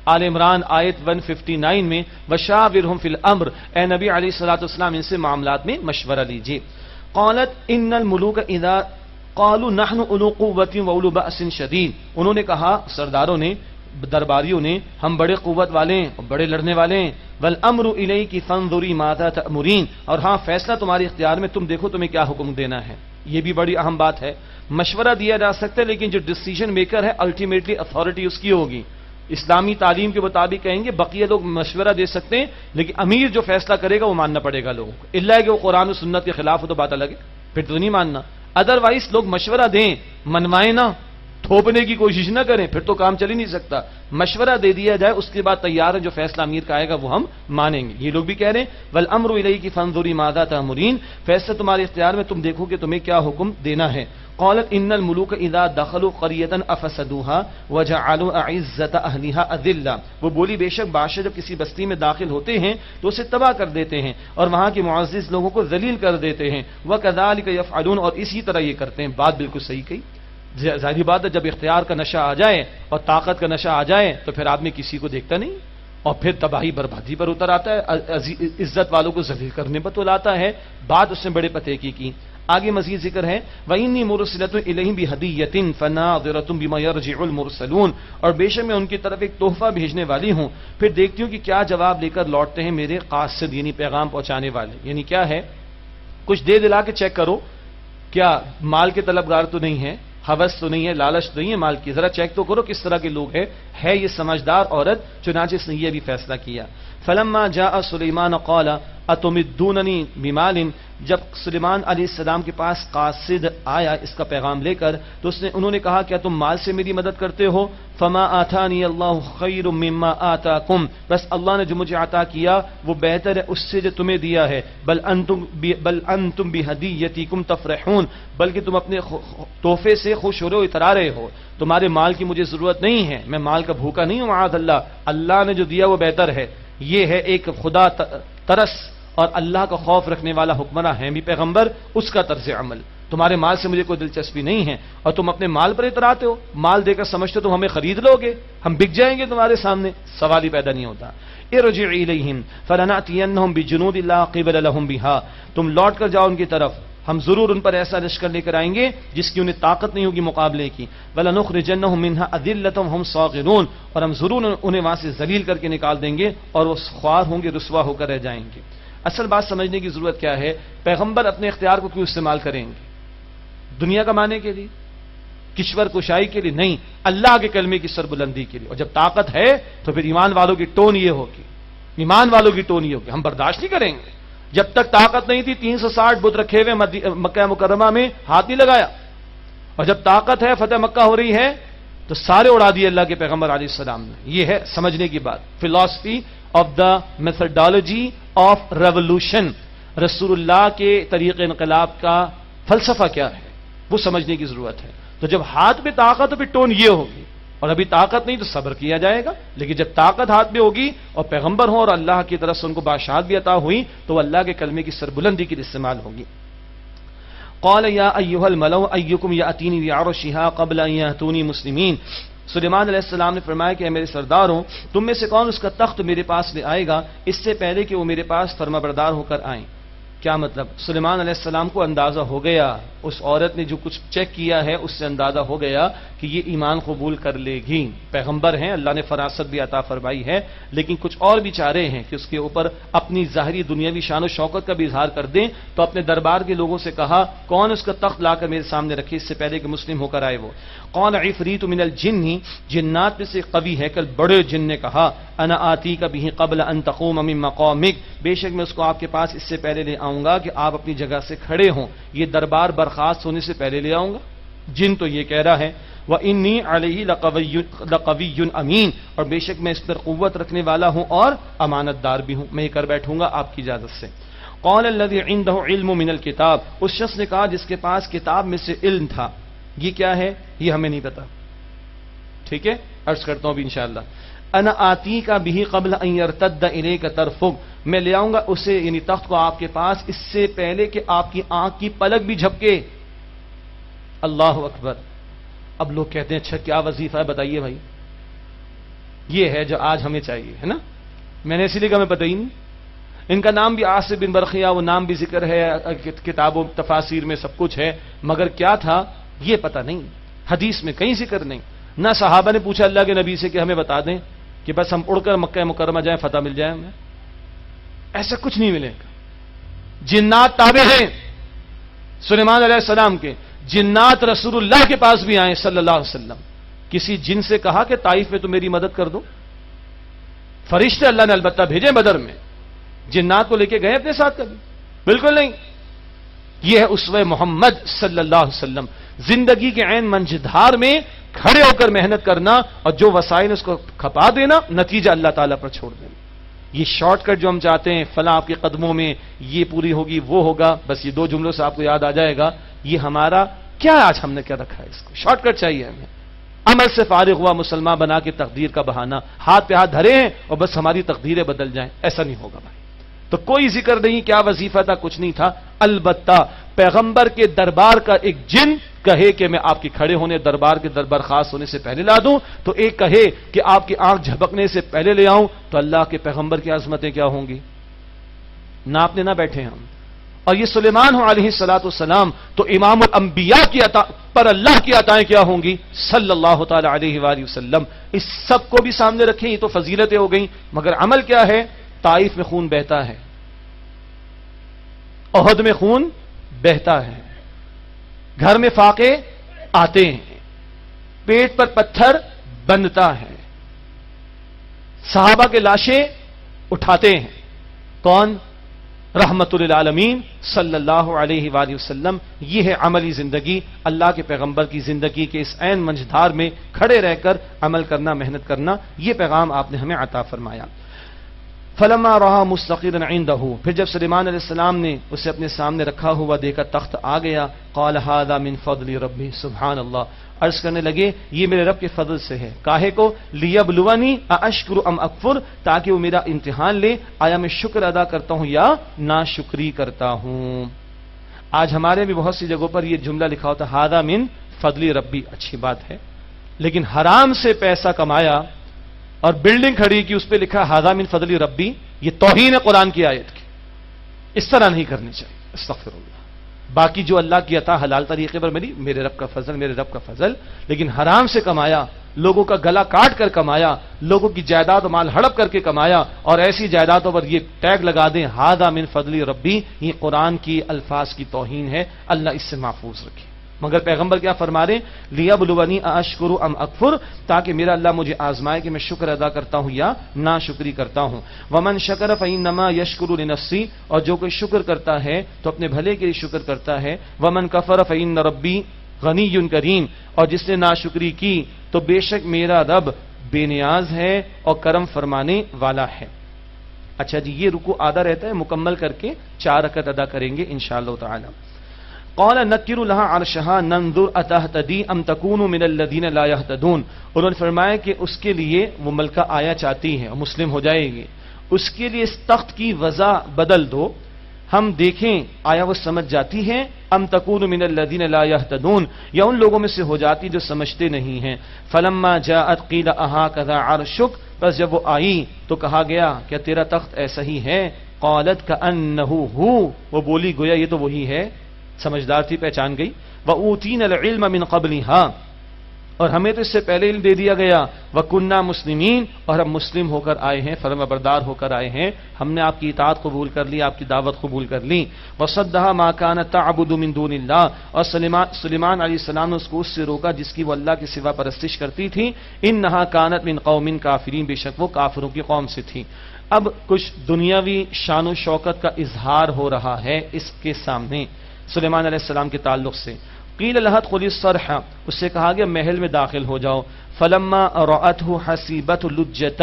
آل عمران آیت 159 میں، وَشَاوِرْهُمْ فِي الْأَمْرِ، اے نبی علیہ الصلوۃ والسلام ان سے معاملات میں مشورہ لیجیے۔ قالت ان الملوک اذا قالوا نحن اولو قوة واولو بأس شدید، انہوں نے کہا، سرداروں نے، درباریوں نے، ہم بڑے قوت والے ہیں اور بڑے لڑنے والے ہیں، والامر الیک فانظری ماذا تأمرین، اور ہاں فیصلہ تمہارے اختیار میں، تم دیکھو تمہیں کیا حکم دینا ہے۔ یہ بھی بڑی اہم بات ہے، مشورہ دیا جا سکتا ہے لیکن جو ڈیسیژن میکر ہے الٹیمیٹلی اتھارٹی اس کی ہوگی۔ اسلامی تعلیم کے مطابق کہیں گے بقیہ لوگ مشورہ دے سکتے ہیں لیکن امیر جو فیصلہ کرے گا وہ ماننا پڑے گا لوگوں کو، الا کہ وہ قرآن و سنت کے خلاف ہو تو بات الگ ہے، پھر تو نہیں ماننا۔ ادروائز لوگ مشورہ دیں، منوائیں نہ، تھوپنے کی کوشش نہ کریں، پھر تو کام چل ہی نہیں سکتا۔ مشورہ دے دیا جائے، اس کے بعد تیار ہے جو فیصلہ امیر کا آئے گا وہ ہم مانیں گے۔ یہ لوگ بھی کہہ رہے ہیں والامر الیک فانظری ماذا تأمرین، فیصلہ تمہارے اختیار میں، تم دیکھو کہ تمہیں کیا حکم دینا ہے۔ قالت ان الملوک اذا دخلوا قرية افسدوها وجعلوا اعزة اهلها اذلة، وہ بولی بے شک بادشاہ جب کسی بستی میں داخل ہوتے ہیں تو اسے تباہ کر دیتے ہیں اور وہاں کے معزز لوگوں کو ذلیل کر دیتے ہیں، وكذلك يفعلون، اور اسی طرح یہ کرتے ہیں۔ بات بالکل صحیح کہی، ظاہری بات ہے جب اختیار کا نشہ آ جائے اور طاقت کا نشہ آ جائے تو پھر آدمی کسی کو دیکھتا نہیں اور پھر تباہی بربادی پر اتر آتا ہے، عزت والوں کو ذلیل کرنے پر تو لاتا ہے۔ بات اس نے بڑے پتے کی۔ آگے مزید ذکر ہے وَإِنِّي مُرْسِلَةٌ إِلَيْهِمْ بِهَدِيَّةٍ فَنَاظِرَةٌ بِمَا يَرْجِعُ الْمُرْسَلُونَ، اور بے شک میں ان کی طرف ایک تحفہ بھیجنے والی ہوں، پھر دیکھتی ہوں کہ کیا جواب لے کر لوٹتے ہیں میرے قاصد، یعنی پیغام پہنچانے والے۔ یعنی کیا ہے، کچھ دے دلا کے چیک کرو، کیا مال کے طلبگار تو نہیں ہے، ہوس تو نہیں ہے، لالچ تو نہیں ہے مال کی، ذرا چیک تو کرو کس طرح کے لوگ ہیں۔ ہے یہ سمجھدار عورت، چنانچہ اس نے یہ بھی فیصلہ کیا۔ فلما جاء سلیمان قال اتمدوننی بمال، جب سلیمان علیہ السلام کے پاس قاصد آیا اس کا پیغام لے کر تو انہوں نے کہا کیا تم مال سے میری مدد کرتے ہو؟ فما آتانی اللہ خیر مما آتاکم، بس اللہ نے جو مجھے عطا کیا وہ بہتر ہے اس سے جو تمہیں دیا ہے، بل انتم بہدیتکم تفرحون، بلکہ تم اپنے تحفے سے خوش ہو رہے ہو، اترا رہے ہو، تمہارے مال کی مجھے ضرورت نہیں ہے، میں مال کا بھوکا نہیں ہوں، معاذ اللہ، اللہ نے جو دیا وہ بہتر ہے۔ یہ ہے ایک خدا ترس اور اللہ کا خوف رکھنے والا حکمراں ہیں بھی پیغمبر، اس کا طرز عمل۔ تمہارے مال سے مجھے کوئی دلچسپی نہیں ہے اور تم اپنے مال پر اتراتے ہو، مال دے کر سمجھتے ہو تم ہمیں خرید لو گے، ہم بک جائیں گے تمہارے سامنے، سوال ہی پیدا نہیں ہوتا۔ ارجع الیہم فلنأتینہم بجنود لا قبل لہم بہا، تم لوٹ کر جاؤ ان کی طرف، ہم ضرور ان پر ایسا لشکر لے کر آئیں گے جس کی انہیں طاقت نہیں ہوگی مقابلے کی، وَلَنُخْرِجَنَّهُم مِّنْهَا أَذِلَّةً وَهُمْ صَاغِرُونَ، اور ہم ضرور انہیں وہاں سے ذلیل کر کے نکال دیں گے اور وہ خوار ہوں گے، رسوا ہو کر رہ جائیں گے۔ اصل بات سمجھنے کی ضرورت کیا ہے، پیغمبر اپنے اختیار کو کیوں استعمال کریں گے؟ دنیا کمانے کے لیے، کشور کشائی کے لیے نہیں، اللہ کے کلمے کی سربلندی کے لیے. اور جب طاقت ہے تو پھر ایمان والوں کی ٹون یہ ہوگی، ایمان والوں کی ٹون یہ ہوگی، ہم برداشت نہیں کریں گے. جب تک طاقت نہیں تھی 360 بت رکھے ہوئے مکہ مکرمہ میں، ہاتھ نہیں لگایا. اور جب طاقت ہے، فتح مکہ ہو رہی ہے، تو سارے اڑا دیے اللہ کے پیغمبر علیہ السلام نے. یہ ہے سمجھنے کی بات، philosophy of the methodology of revolution. رسول اللہ کے طریق انقلاب کا فلسفہ کیا ہے وہ سمجھنے کی ضرورت ہے. تو جب ہاتھ میں طاقت تو پھر ٹون یہ ہوگی، اور ابھی طاقت نہیں تو صبر کیا جائے گا. لیکن جب طاقت ہاتھ میں ہوگی اور پیغمبر ہوں اور اللہ کی طرف سے ان کو بادشاہت بھی عطا ہوئی تو اللہ کے کلمے کی سربلندی کے لیے استعمال ہوگی. قال یا ایھا الملأ ایکم یاتینی بعرشھا قبل ان یاتونی مسلمین. سلیمان علیہ السلام نے فرمایا کہ اے میرے سرداروں، تم میں سے کون اس کا تخت میرے پاس لے آئے گا اس سے پہلے کہ وہ میرے پاس فرمانبردار ہو کر آئیں. کیا مطلب؟ سلیمان علیہ السلام کو اندازہ ہو گیا، اس عورت نے جو کچھ چیک کیا ہے اس سے اندازہ ہو گیا کہ یہ ایمان قبول کر لے گی. پیغمبر ہیں، اللہ نے فراست بھی عطا فرمائی ہے، لیکن کچھ اور بھی چاہ رہے ہیں کہ اس کے اوپر اپنی ظاہری دنیاوی شان و شوکت کا بھی اظہار کر دیں. تو اپنے دربار کے لوگوں سے کہا کون اس کا تخت لا کر میرے سامنے رکھے اس سے پہلے کہ مسلم ہو کر آئے. وہ قال عفریت من الجن، جنات میں سے قوی ہے کل بڑے جن نے کہا انا آتی کا بھی قبل ان تقوم من مقامک، بے شک میں اس کو آپ کے پاس اس سے پہلے لے آؤں گا کہ آپ اپنی جگہ سے کھڑے ہوں. یہ دربار برخاست ہونے سے پہلے لے آؤں گا. جن تو یہ کہہ رہا ہے وَإِنِّي عَلَيْهِ لَقَوِيٌّ أَمِينٌ، اور بے شک میں اس پر قوت رکھنے والا ہوں اور امانت دار بھی ہوں، میں یہ کر بیٹھوں گا آپ کی اجازت سے. قال الذي عنده علم من الكتاب، اس شخص نے کہا جس کے پاس کتاب میں سے علم تھا. یہ کیا ہے؟ یہ ہمیں نہیں پتا. ٹھیک ہے، عرض کرتا ہوں بھی انشاءاللہ. انا آتی کا بھی قبل ان يرتد الیک طرفک، میں لے آؤں گا اسے یعنی تخت کو آپ کے پاس اس سے پہلے کہ آپ کی آنکھ کی پلک بھی جھپکے. اللہ اکبر. اب لوگ کہتے ہیں اچھا کیا وظیفہ ہے بتائیے بھائی. یہ ہے جو آج ہمیں چاہیے، ہے نا. میں نے اسی لیے کہ ہمیں پتہ ہی نہیں. ان کا نام بھی عاصم بن برقیہ، وہ نام بھی ذکر ہے کتابوں تفاسیر میں، سب کچھ ہے، مگر کیا تھا یہ پتہ نہیں. حدیث میں کہیں ذکر نہیں. نہ صحابہ نے پوچھا اللہ کے نبی سے کہ ہمیں بتا دیں کہ بس ہم اڑ کر مکہ مکرمہ جائیں فتح مل جائے ہمیں. ایسا کچھ نہیں ملے گا. جنات تابع ہیں سلیمان علیہ السلام کے. جنات رسول اللہ کے پاس بھی آئے صلی اللہ علیہ وسلم. کسی جن سے کہا کہ طائف میں تو میری مدد کر دو. فرشتے اللہ نے البتہ بھیجے بدر میں. جنات کو لے کے گئے اپنے ساتھ کبھی؟ بالکل نہیں. یہ ہے اسوہ محمد صلی اللہ علیہ وسلم. زندگی کے عین منجدھار میں کھڑے ہو کر محنت کرنا اور جو وسائل اس کو کھپا دینا، نتیجہ اللہ تعالیٰ پر چھوڑ دینا. یہ شارٹ کٹ جو ہم چاہتے ہیں فلاں آپ کے قدموں میں یہ پوری ہوگی وہ ہوگا، بس یہ 2 جملوں سے آپ کو یاد آ جائے گا. یہ ہمارا کیا آج ہم نے کیا رکھا ہے؟ اس کو شارٹ کٹ چاہیے ہمیں. عمل سے فارغ ہوا مسلمان بنا کے تقدیر کا بہانہ، ہاتھ پہ ہاتھ دھرے ہیں اور بس ہماری تقدیریں بدل جائیں، ایسا نہیں ہوگا بھائی. تو کوئی ذکر نہیں کیا وظیفہ تھا، کچھ نہیں تھا. البتہ پیغمبر کے دربار کا ایک جن کہے کہ میں آپ کے کھڑے ہونے دربار کے دربار خاص ہونے سے پہلے لا دوں، تو ایک کہے کہ آپ کی آنکھ جھپکنے سے پہلے لے آؤں، تو اللہ کے پیغمبر کی عظمتیں کیا ہوں گی. ناپنے نہ بیٹھے ہم. اور یہ سلیمان علیہ الصلوۃ والسلام تو امام الانبیاء کی عطا پر اللہ کی عطائیں کیا ہوں گی صلی اللہ تعالی علیہ وآلہ وسلم. اس سب کو بھی سامنے رکھیں، یہ تو فضیلتیں ہو گئیں، مگر عمل کیا ہے؟ طائف میں خون بہتا ہے، احد میں خون بہتا ہے، گھر میں فاقے آتے ہیں، پیٹ پر پتھر بندتا ہے، صحابہ کے لاشیں اٹھاتے ہیں. کون؟ رحمت للعالمین صلی اللہ علیہ وآلہ وسلم. یہ ہے عملی زندگی، اللہ کے پیغمبر کی زندگی کے اس عین منجدھار میں کھڑے رہ کر عمل کرنا، محنت کرنا. یہ پیغام آپ نے ہمیں عطا فرمایا. فلما رہا مستقرا عنده، پھر جب سلیمان علیہ السلام نے اسے اپنے سامنے رکھا ہوا دیکھا تخت آ گیا. قال هذا من فضل ربی، سبحان اللہ. عرض کرنے لگے یہ میرے رب کے فضل سے ہے. کاہے کو؟ لیبلونی ااشکر ام اکفر، تاکہ وہ میرا امتحان لے آیا میں شکر ادا کرتا ہوں یا ناشکری کرتا ہوں. آج ہمارے بھی بہت سی جگہوں پر یہ جملہ لکھا ہوتا هذا من فضل ربی، اچھی بات ہے، لیکن حرام سے پیسہ کمایا اور بلڈنگ کھڑی کی اس پہ لکھا ھذا من فضل ربی، یہ توہین ہے قرآن کی آیت کی. اس طرح نہیں کرنی چاہیے. استغفر اللہ. باقی جو اللہ کی عطا حلال طریقے پر ملی، میرے رب کا فضل، میرے رب کا فضل. لیکن حرام سے کمایا، لوگوں کا گلا کاٹ کر کمایا، لوگوں کی جائیداد و مال ہڑپ کر کے کمایا، اور ایسی جائیدادوں پر یہ ٹیگ لگا دیں ھذا من فضل ربی، یہ قرآن کی الفاظ کی توہین ہے. اللہ اس سے محفوظ رکھے. مگر پیغمبر کیا فرما رہے؟ لیبلونی اشکر ام اکفر، تاکہ میرا اللہ مجھے آزمائے کہ میں شکر ادا کرتا ہوں یا ناشکری کرتا ہوں. ومن شکر فانما یشکر لنفسی، اور جو کوئی شکر کرتا ہے تو اپنے بھلے کے لیے شکر کرتا ہے. ومن کفر فان ربی غنی کریم، اور جس نے ناشکری کی تو بے شک میرا رب بے نیاز ہے اور کرم فرمانے والا ہے. اچھا جی، یہ رکوع آدھا رہتا ہے، مکمل کر کے 4 رکعت ادا کریں گے انشاءاللہ تعالی. قال نکر لها عرشها ننظر اتهتدی ام تکون من الذین لا یهتدون، انہوں نے فرمایا کہ اس کے لیے وہ ملکہ آیا چاہتی ہے اور مسلم ہو جائے گی، اس کے لیے اس تخت کی وضع بدل دو، ہم دیکھیں آیا وہ سمجھ جاتی ہے. ام تکون من الذین لا یهتدون، یا ان لوگوں میں سے ہو جاتی جو سمجھتے نہیں ہیں. فلما جاءت قیل اھاکذا عرشک، بس جب وہ آئی تو کہا گیا کیا تیرا تخت ایسا ہی ہے؟ قالت کأنہ ہو، وہ بولی گویا یہ تو وہی ہے. سمجھدار تھی، پہچان گئی. وَأُوتِينَا الْعِلْمَ مِنْ قَبْلِهَا، اور ہمیں تو اس سے پہلے علم دے دیا گیا. وَكُنَّا مُسْلِمِينَ، اور ہم مسلم ہو کر آئے ہیں، فرمانبردار ہو کر آئے ہیں. ہم نے آپ کی اطاعت قبول کر لی، آپ کی دعوت قبول کر لی. وَصَدَّهَا مَا كَانَتْ تَعْبُدُ مِن دُونِ اللَّهِ، اور سلیمان علیہ السلام نے اس کو اس سے روکا جس کی وہ اللہ کے سوا پرستش کرتی تھی. إِنَّهَا كَانَتْ مِن قَوْمٍ كَافِرِينَ، بے شک وہ کافروں کی قوم سے تھی. اب کچھ دنیاوی شان و شوکت کا اظہار ہو رہا ہے اس کے سامنے سلیمان علیہ السلام کے تعلق سے. قیل لها ادخلی الصرح، اس سے کہا گیا محل میں داخل ہو جاؤ. فلما رأته حسیبۃ لجۃ،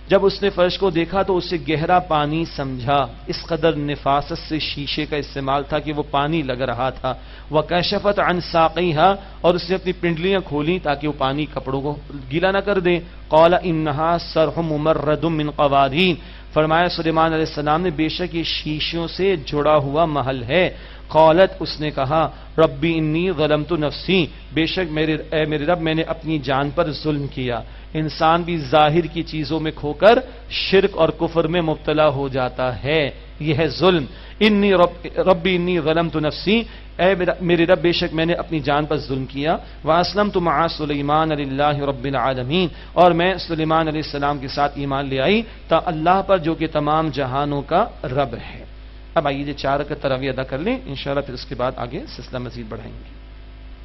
جب اس نے فرش کو دیکھا تو اسے گہرا پانی سمجھا. اس قدر نفاست سے شیشے کا استعمال تھا کہ وہ پانی لگ رہا تھا. وکشفت عن ساقیها، اور اس نے اپنی پنڈلیاں کھولی تاکہ وہ پانی کپڑوں کو گیلا نہ کر دے. قال انها صرح ممرد من قوارین، فرمایا سلیمان علیہ السلام نے بے شک یہ شیشوں سے جڑا ہوا محل ہے. قالت، اس نے کہا ربی انی ظلمت نفسی، بے شک میرے رب میں نے اپنی جان پر ظلم کیا. انسان بھی ظاہر کی چیزوں میں کھو کر شرک اور کفر میں مبتلا ہو جاتا ہے، یہ ہے ظلم. ربی انی ظلمت نفسی، اے میرے رب بے شک میں نے اپنی جان پر ظلم کیا. واسلمت مع سلیمان للہ رب العالمین، اور میں سلیمان علیہ السلام کے ساتھ ایمان لے آئی تا اللہ پر جو کہ تمام جہانوں کا رب ہے. اب آئیے 4 رکعت تراویح ادا کر لیں، انشاءاللہ پھر اس کے بعد آگے سلسلہ مزید بڑھائیں گے.